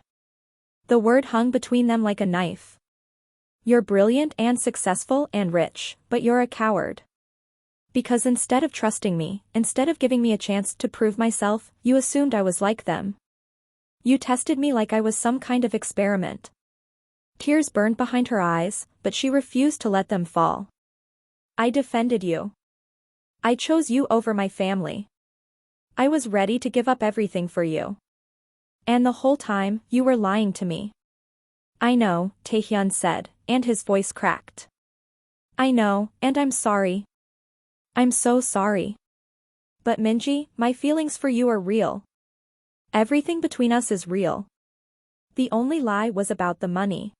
The word hung between them like a knife. You're brilliant and successful and rich, but you're a coward. Because instead of trusting me, instead of giving me a chance to prove myself, you assumed I was like them. You tested me like I was some kind of experiment. Tears burned behind her eyes, but she refused to let them fall. I defended you. I chose you over my family. I was ready to give up everything for you. And the whole time, you were lying to me. I know, Taehyun said, and his voice cracked. I know, and I'm sorry. I'm so sorry. But Minji, my feelings for you are real. Everything between us is real. The only lie was about the money.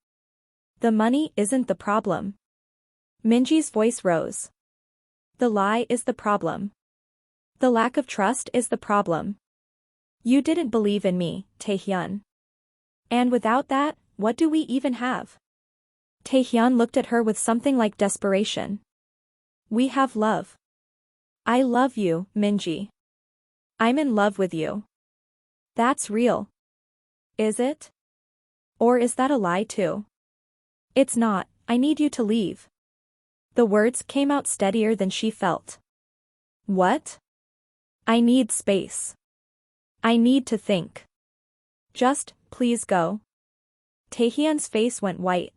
The money isn't the problem. Minji's voice rose. The lie is the problem. The lack of trust is the problem. You didn't believe in me, Taehyun. And without that, what do we even have? Taehyun looked at her with something like desperation. We have love. I love you, Minji. I'm in love with you. That's real. Is it? Or is that a lie too? It's not, I need you to leave. The words came out steadier than she felt. What? I need space. I need to think. Just, please go. Taehyun's face went white.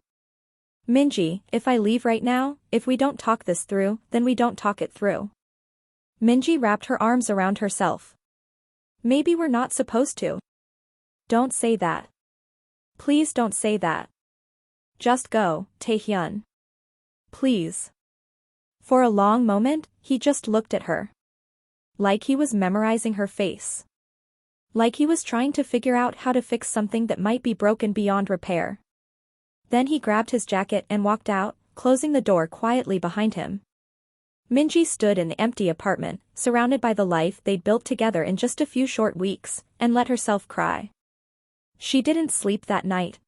Minji, if I leave right now, if we don't talk this through, then we don't talk it through. Minji wrapped her arms around herself. Maybe we're not supposed to. Don't say that. Please don't say that. Just go, Taehyun. Please. For a long moment, he just looked at her. Like he was memorizing her face. Like he was trying to figure out how to fix something that might be broken beyond repair. Then he grabbed his jacket and walked out, closing the door quietly behind him. Minji stood in the empty apartment, surrounded by the life they'd built together in just a few short weeks, and let herself cry. She didn't sleep that night.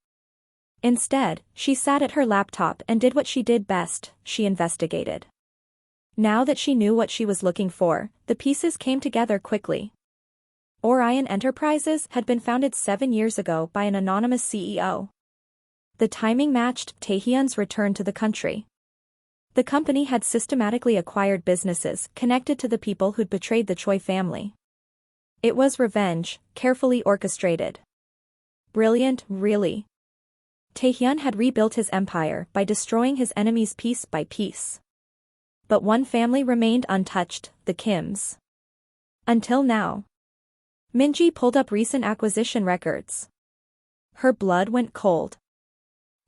Instead, she sat at her laptop and did what she did best, she investigated. Now that she knew what she was looking for, the pieces came together quickly. Orion Enterprises had been founded 7 years ago by an anonymous CEO. The timing matched Taehyun's return to the country. The company had systematically acquired businesses connected to the people who'd betrayed the Choi family. It was revenge, carefully orchestrated. Brilliant, really. Taehyun had rebuilt his empire by destroying his enemies piece by piece. But one family remained untouched, the Kims. Until now. Minji pulled up recent acquisition records. Her blood went cold.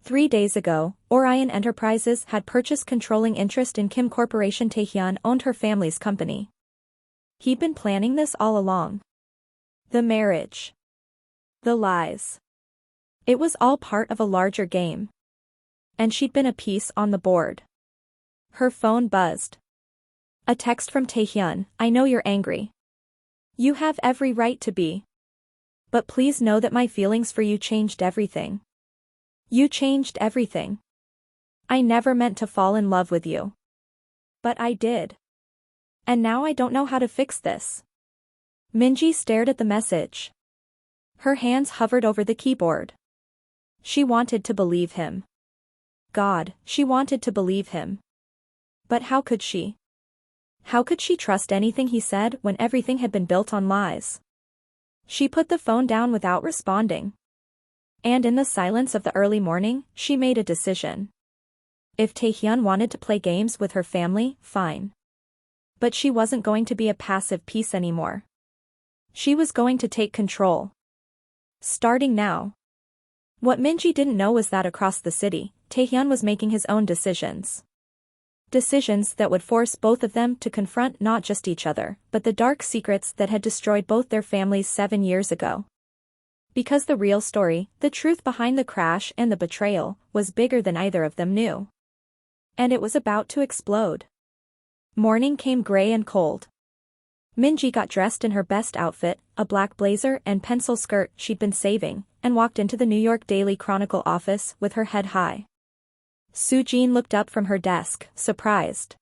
3 days ago, Orion Enterprises had purchased controlling interest in Kim Corporation. Taehyun owned her family's company. He'd been planning this all along. The marriage. The lies. It was all part of a larger game. And she'd been a piece on the board. Her phone buzzed. A text from Taehyun. I know you're angry. You have every right to be. But please know that my feelings for you changed everything. You changed everything. I never meant to fall in love with you. But I did. And now I don't know how to fix this. Minji stared at the message. Her hands hovered over the keyboard. She wanted to believe him. God, she wanted to believe him. But how could she? How could she trust anything he said when everything had been built on lies? She put the phone down without responding. And in the silence of the early morning, she made a decision. If Taehyun wanted to play games with her family, fine. But she wasn't going to be a passive piece anymore. She was going to take control. Starting now. What Minji didn't know was that across the city, Taehyun was making his own decisions. Decisions that would force both of them to confront not just each other, but the dark secrets that had destroyed both their families 7 years ago. Because the real story, the truth behind the crash and the betrayal, was bigger than either of them knew. And it was about to explode. Morning came gray and cold. Minji got dressed in her best outfit, a black blazer and pencil skirt she'd been saving, and walked into the New York Daily Chronicle office with her head high. Soo-jin looked up from her desk, surprised.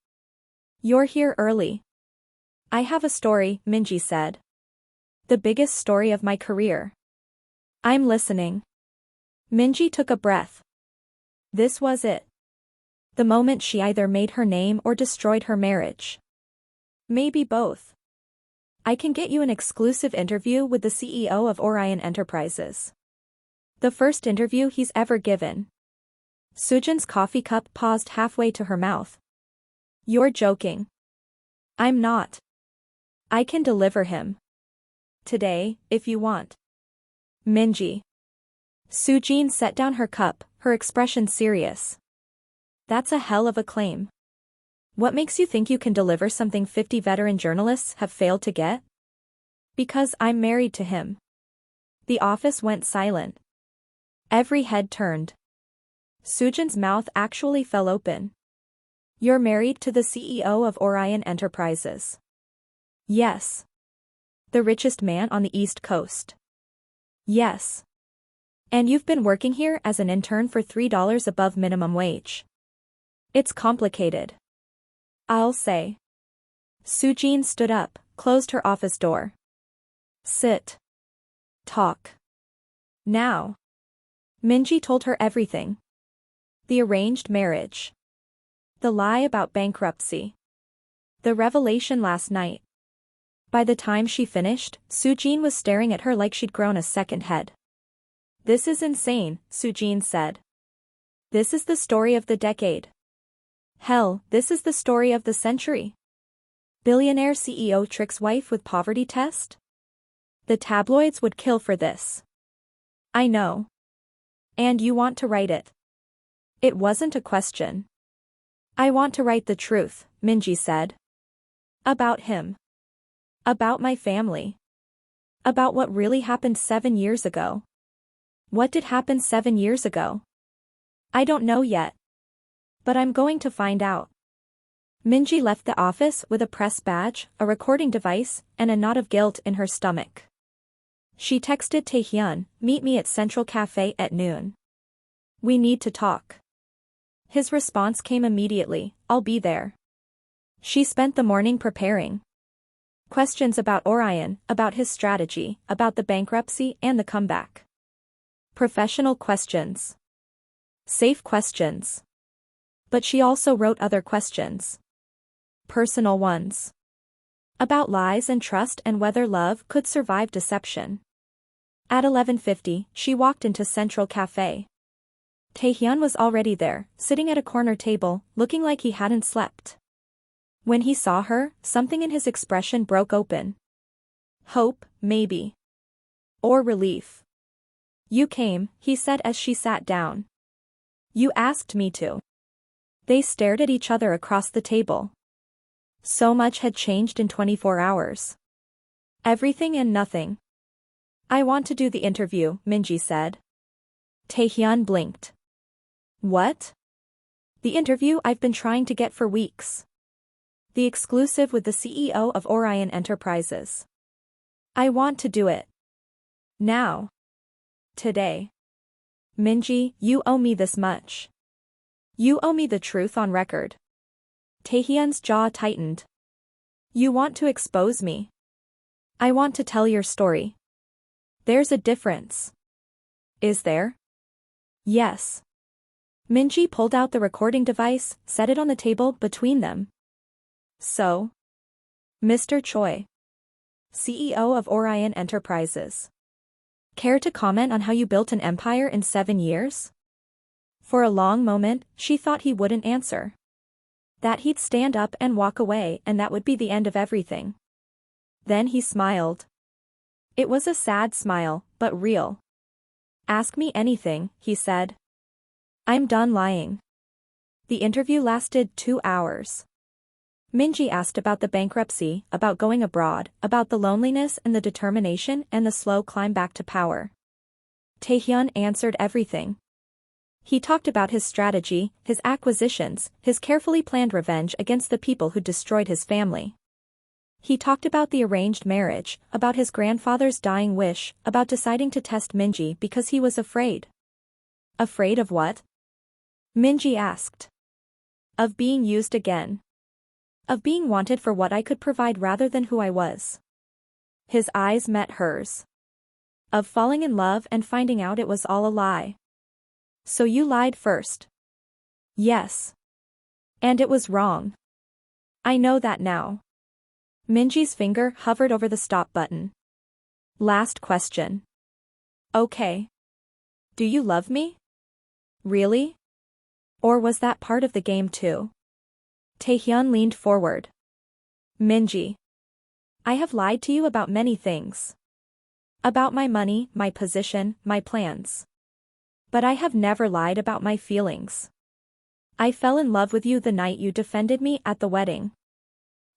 You're here early. I have a story, Minji said. The biggest story of my career. I'm listening. Minji took a breath. This was it. The moment she either made her name or destroyed her marriage. Maybe both. I can get you an exclusive interview with the CEO of Orion Enterprises. The first interview he's ever given. Soo-jin's coffee cup paused halfway to her mouth. You're joking. I'm not. I can deliver him. Today, if you want. Minji. Soo-jin set down her cup, her expression serious. That's a hell of a claim. What makes you think you can deliver something 50 veteran journalists have failed to get? Because I'm married to him. The office went silent. Every head turned. Soo-jin's mouth actually fell open. You're married to the CEO of Orion Enterprises. Yes. The richest man on the East Coast. Yes. And you've been working here as an intern for $3 above minimum wage. It's complicated. I'll say. Soo-jin stood up, closed her office door. Sit. Talk. Now. Minji told her everything. The arranged marriage. The lie about bankruptcy. The revelation last night. By the time she finished, Soo-jin was staring at her like she'd grown a second head. This is insane, Soo-jin said. This is the story of the decade. Hell, this is the story of the century. Billionaire CEO tricks wife with poverty test? The tabloids would kill for this. I know. And you want to write it. It wasn't a question. I want to write the truth, Minji said. About him. About my family. About what really happened 7 years ago. What did happen 7 years ago? I don't know yet. But I'm going to find out. Minji left the office with a press badge, a recording device, and a knot of guilt in her stomach. She texted Taehyun, meet me at Central Cafe at noon. We need to talk. His response came immediately, I'll be there. She spent the morning preparing. Questions about Orion, about his strategy, about the bankruptcy and the comeback. Professional questions. Safe questions. But she also wrote other questions. Personal ones. About lies and trust and whether love could survive deception. At 11:50, she walked into Central Cafe. Taehyun was already there, sitting at a corner table, looking like he hadn't slept. When he saw her, something in his expression broke open. Hope, maybe. Or relief. You came, he said as she sat down. You asked me to. They stared at each other across the table. So much had changed in 24 hours. Everything and nothing. I want to do the interview, Minji said. Taehyun blinked. What? The interview I've been trying to get for weeks. The exclusive with the CEO of Orion Enterprises. I want to do it. Now. Today. Minji, you owe me this much. You owe me the truth on record. Taehyun's jaw tightened. You want to expose me. I want to tell your story. There's a difference. Is there? Yes. Minji pulled out the recording device, set it on the table between them. So? Mr. Choi, CEO of Orion Enterprises. Care to comment on how you built an empire in 7 years? For a long moment, she thought he wouldn't answer. That he'd stand up and walk away and that would be the end of everything. Then he smiled. It was a sad smile, but real. Ask me anything, he said. I'm done lying. The interview lasted 2 hours. Minji asked about the bankruptcy, about going abroad, about the loneliness and the determination and the slow climb back to power. Taehyun answered everything. He talked about his strategy, his acquisitions, his carefully planned revenge against the people who destroyed his family. He talked about the arranged marriage, about his grandfather's dying wish, about deciding to test Minji because he was afraid. Afraid of what? Minji asked. Of being used again. Of being wanted for what I could provide rather than who I was. His eyes met hers. Of falling in love and finding out it was all a lie. So you lied first. Yes. And it was wrong. I know that now. Minji's finger hovered over the stop button. Last question. Okay. Do you love me? Really? Or was that part of the game too? Taehyun leaned forward. Minji. I have lied to you about many things. About my money, my position, my plans. But I have never lied about my feelings. I fell in love with you the night you defended me at the wedding.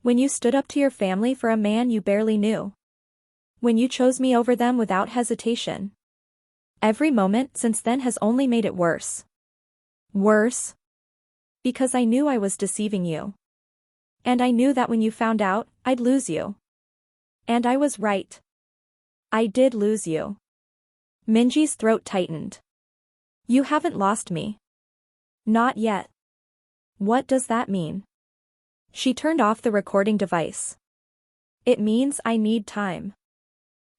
When you stood up to your family for a man you barely knew. When you chose me over them without hesitation. Every moment since then has only made it worse. Worse? Because I knew I was deceiving you. And I knew that when you found out, I'd lose you. And I was right. I did lose you. Minji's throat tightened. You haven't lost me. Not yet. What does that mean? She turned off the recording device. It means I need time.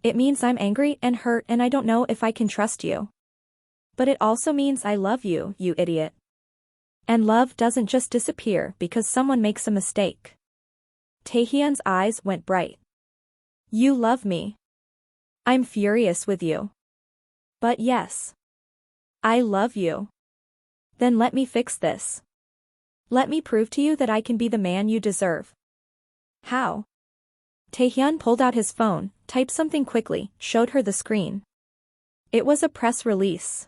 It means I'm angry and hurt and I don't know if I can trust you. But it also means I love you, you idiot. And love doesn't just disappear because someone makes a mistake. Taehyun's eyes went bright. You love me. I'm furious with you. But yes. I love you. Then let me fix this. Let me prove to you that I can be the man you deserve. How? Taehyun pulled out his phone, typed something quickly, showed her the screen. It was a press release.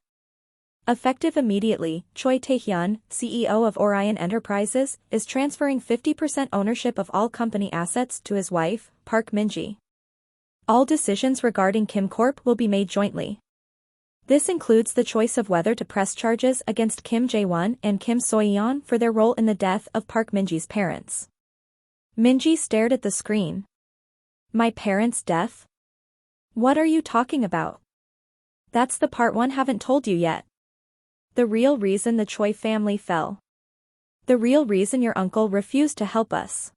Effective immediately, Choi Taehyun, CEO of Orion Enterprises, is transferring 50% ownership of all company assets to his wife, Park Minji. All decisions regarding Kim Corp will be made jointly. This includes the choice of whether to press charges against Kim Jae-won and Kim Soyeon for their role in the death of Park Minji's parents. Minji stared at the screen. My parents' death? What are you talking about? That's the part one haven't told you yet. The real reason the Choi family fell. The real reason your uncle refused to help us.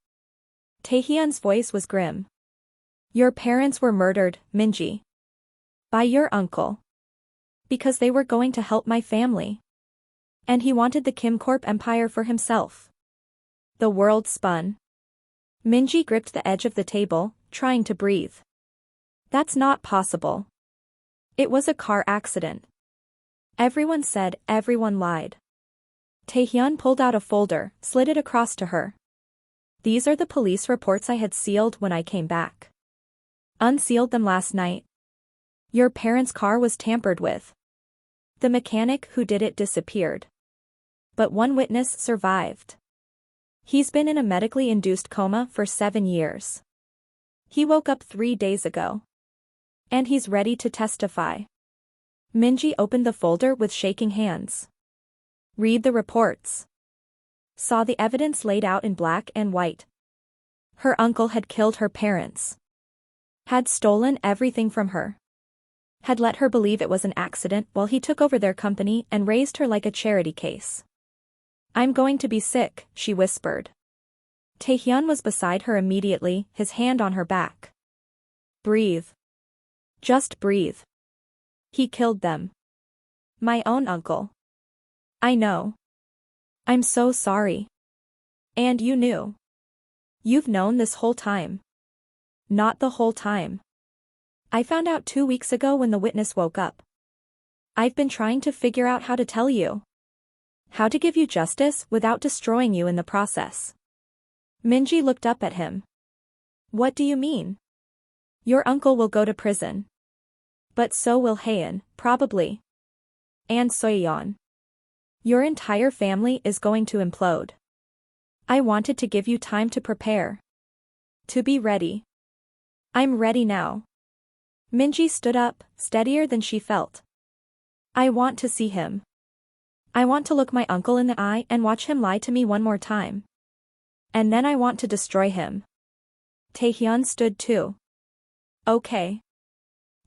Taehyun's voice was grim. Your parents were murdered, Minji. By your uncle. Because they were going to help my family. And he wanted the Kim Corp empire for himself. The world spun. Minji gripped the edge of the table, trying to breathe. That's not possible. It was a car accident. Everyone said, everyone lied. Taehyun pulled out a folder, slid it across to her. These are the police reports I had sealed when I came back. Unsealed them last night. Your parents' car was tampered with. The mechanic who did it disappeared. But one witness survived. He's been in a medically induced coma for 7 years. He woke up 3 days ago. And he's ready to testify. Minji opened the folder with shaking hands. Read the reports. Saw the evidence laid out in black and white. Her uncle had killed her parents. Had stolen everything from her. Had let her believe it was an accident while he took over their company and raised her like a charity case. I'm going to be sick, she whispered. Taehyun was beside her immediately, his hand on her back. Breathe. Just breathe. He killed them. My own uncle. I know. I'm so sorry. And you knew. You've known this whole time. Not the whole time. I found out 2 weeks ago when the witness woke up. I've been trying to figure out how to tell you. How to give you justice without destroying you in the process. Minji looked up at him. What do you mean? Your uncle will go to prison. But so will Taehyun, probably. And Soyeon. Your entire family is going to implode. I wanted to give you time to prepare. To be ready. I'm ready now. Minji stood up, steadier than she felt. I want to see him. I want to look my uncle in the eye and watch him lie to me one more time. And then I want to destroy him. Taehyun stood too. Okay.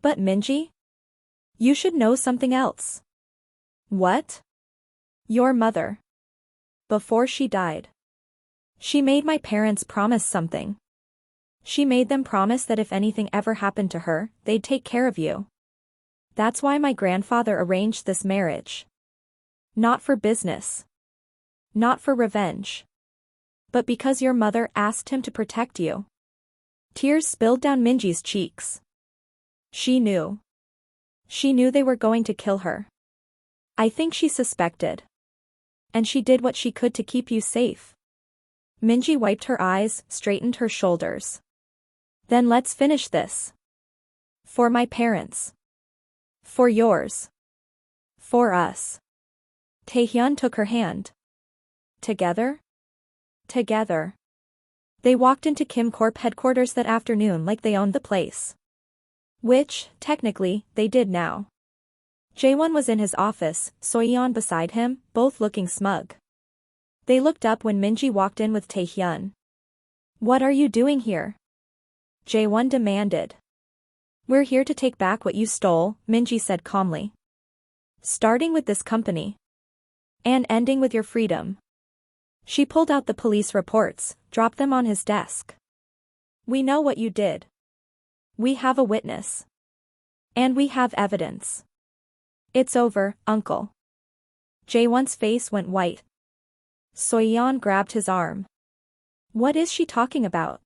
But Minji? You should know something else. What? Your mother. Before she died. She made my parents promise something. She made them promise that if anything ever happened to her, they'd take care of you. That's why my grandfather arranged this marriage. Not for business. Not for revenge. But because your mother asked him to protect you. Tears spilled down Minji's cheeks. She knew. She knew they were going to kill her. I think she suspected. And she did what she could to keep you safe. Minji wiped her eyes, straightened her shoulders. Then let's finish this. For my parents. For yours. For us. Taehyun took her hand. Together? Together. They walked into Kim Corp headquarters that afternoon like they owned the place. Which, technically, they did now. Jaewon was in his office, Soyeon beside him, both looking smug. They looked up when Minji walked in with Taehyun. What are you doing here? Jaewon demanded. We're here to take back what you stole, Minji said calmly. Starting with this company. And ending with your freedom. She pulled out the police reports, dropped them on his desk. We know what you did. We have a witness. And we have evidence. It's over, uncle. Jaewon's face went white. Soyeon grabbed his arm. What is she talking about?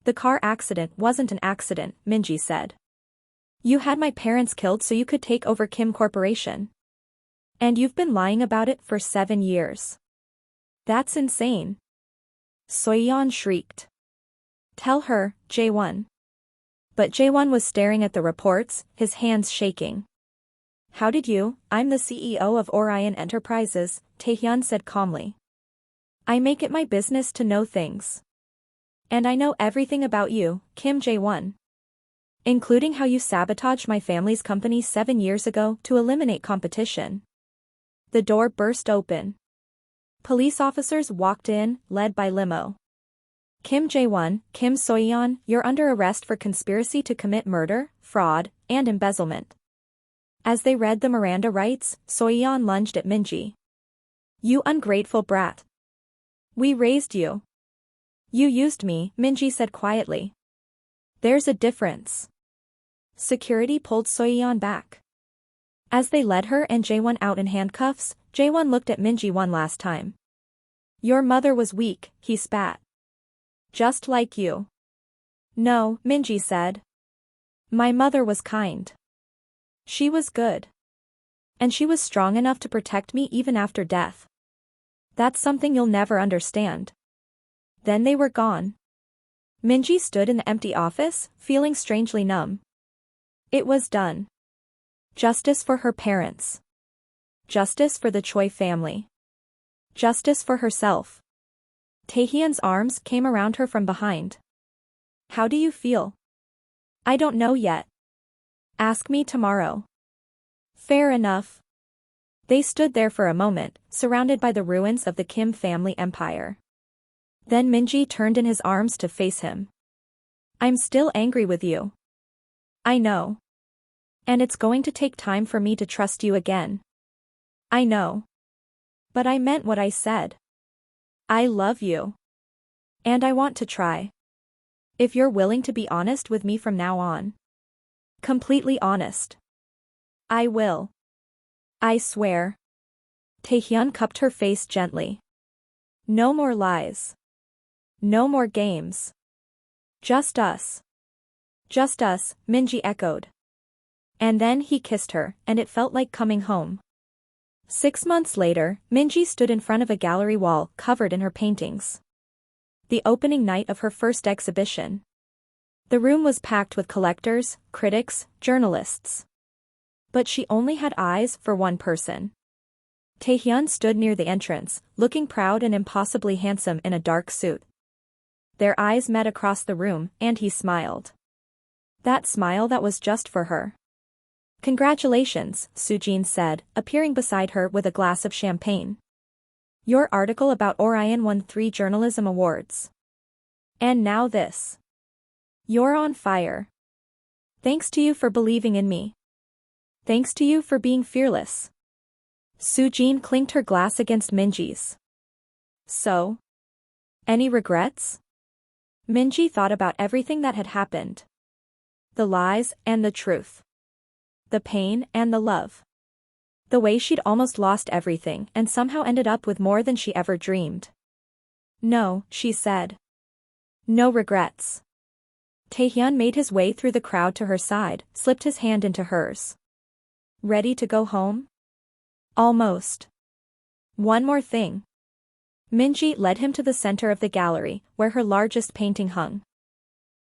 The car accident wasn't an accident, Minji said. You had my parents killed so you could take over Kim Corporation. And you've been lying about it for 7 years. That's insane. Soyeon shrieked. Tell her, Jaewon. But Jaewon was staring at the reports, his hands shaking. How did you? I'm the CEO of Orion Enterprises, Taehyun said calmly. I make it my business to know things. And I know everything about you, Kim Jaewon. Including how you sabotaged my family's company 7 years ago to eliminate competition. The door burst open. Police officers walked in, led by limo. Kim Jaewon, Kim Soyeon, you're under arrest for conspiracy to commit murder, fraud, and embezzlement. As they read the Miranda rights, Soyeon lunged at Minji. You ungrateful brat. We raised you. You used me, Minji said quietly. There's a difference. Security pulled Soyeon back. As they led her and Jaewon out in handcuffs, Jaewon looked at Minji one last time. Your mother was weak, he spat. Just like you. No, Minji said. My mother was kind. She was good. And she was strong enough to protect me even after death. That's something you'll never understand. Then they were gone. Minji stood in the empty office, feeling strangely numb. It was done. Justice for her parents. Justice for the Choi family. Justice for herself. Taehyun's arms came around her from behind. How do you feel? I don't know yet. Ask me tomorrow. Fair enough. They stood there for a moment, surrounded by the ruins of the Kim family empire. Then Minji turned in his arms to face him. I'm still angry with you. I know. And it's going to take time for me to trust you again. I know. But I meant what I said. I love you. And I want to try. If you're willing to be honest with me from now on. Completely honest. I will. I swear. Taehyun cupped her face gently. No more lies. No more games. Just us. Just us, Minji echoed. And then he kissed her, and it felt like coming home. 6 months later, Minji stood in front of a gallery wall covered in her paintings. The opening night of her first exhibition. The room was packed with collectors, critics, journalists. But she only had eyes for one person. Taehyun stood near the entrance, looking proud and impossibly handsome in a dark suit. Their eyes met across the room, and he smiled. That smile that was just for her. Congratulations, Sujin said, appearing beside her with a glass of champagne. Your article about Orion won 3 journalism awards. And now this. You're on fire. Thanks to you for believing in me. Thanks to you for being fearless. Sujin clinked her glass against Minji's. So? Any regrets? Minji thought about everything that had happened. The lies and the truth. The pain and the love. The way she'd almost lost everything and somehow ended up with more than she ever dreamed. No, she said. No regrets. Taehyun made his way through the crowd to her side, slipped his hand into hers. Ready to go home? Almost. One more thing. Minji led him to the center of the gallery, where her largest painting hung.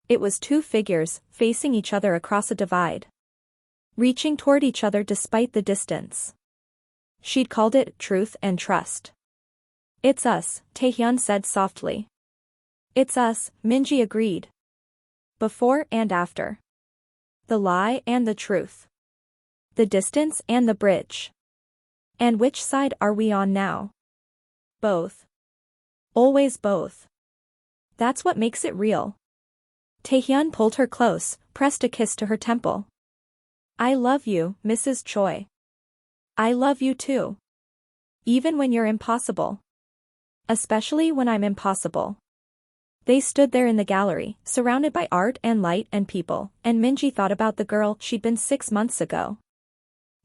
It was 2 figures, facing each other across a divide. Reaching toward each other despite the distance. She'd called it truth and trust. It's us, Taehyun said softly. It's us, Minji agreed. Before and after. The lie and the truth. The distance and the bridge. And which side are we on now? Both. Always both. That's what makes it real. Taehyun pulled her close, pressed a kiss to her temple. I love you, Mrs. Choi. I love you too. Even when you're impossible. Especially when I'm impossible. They stood there in the gallery, surrounded by art and light and people, and Minji thought about the girl she'd been 6 months ago.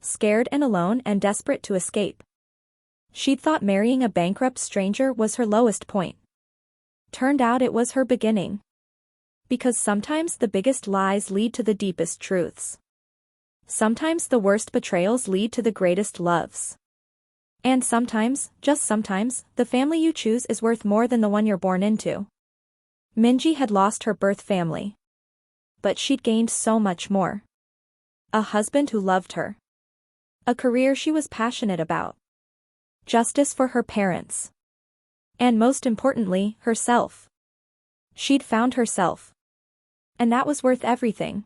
Scared and alone and desperate to escape. She'd thought marrying a bankrupt stranger was her lowest point. Turned out it was her beginning. Because sometimes the biggest lies lead to the deepest truths. Sometimes the worst betrayals lead to the greatest loves. And sometimes, just sometimes, the family you choose is worth more than the one you're born into. Minji had lost her birth family. But she'd gained so much more. A husband who loved her. A career she was passionate about. Justice for her parents. And most importantly, herself. She'd found herself. And that was worth everything.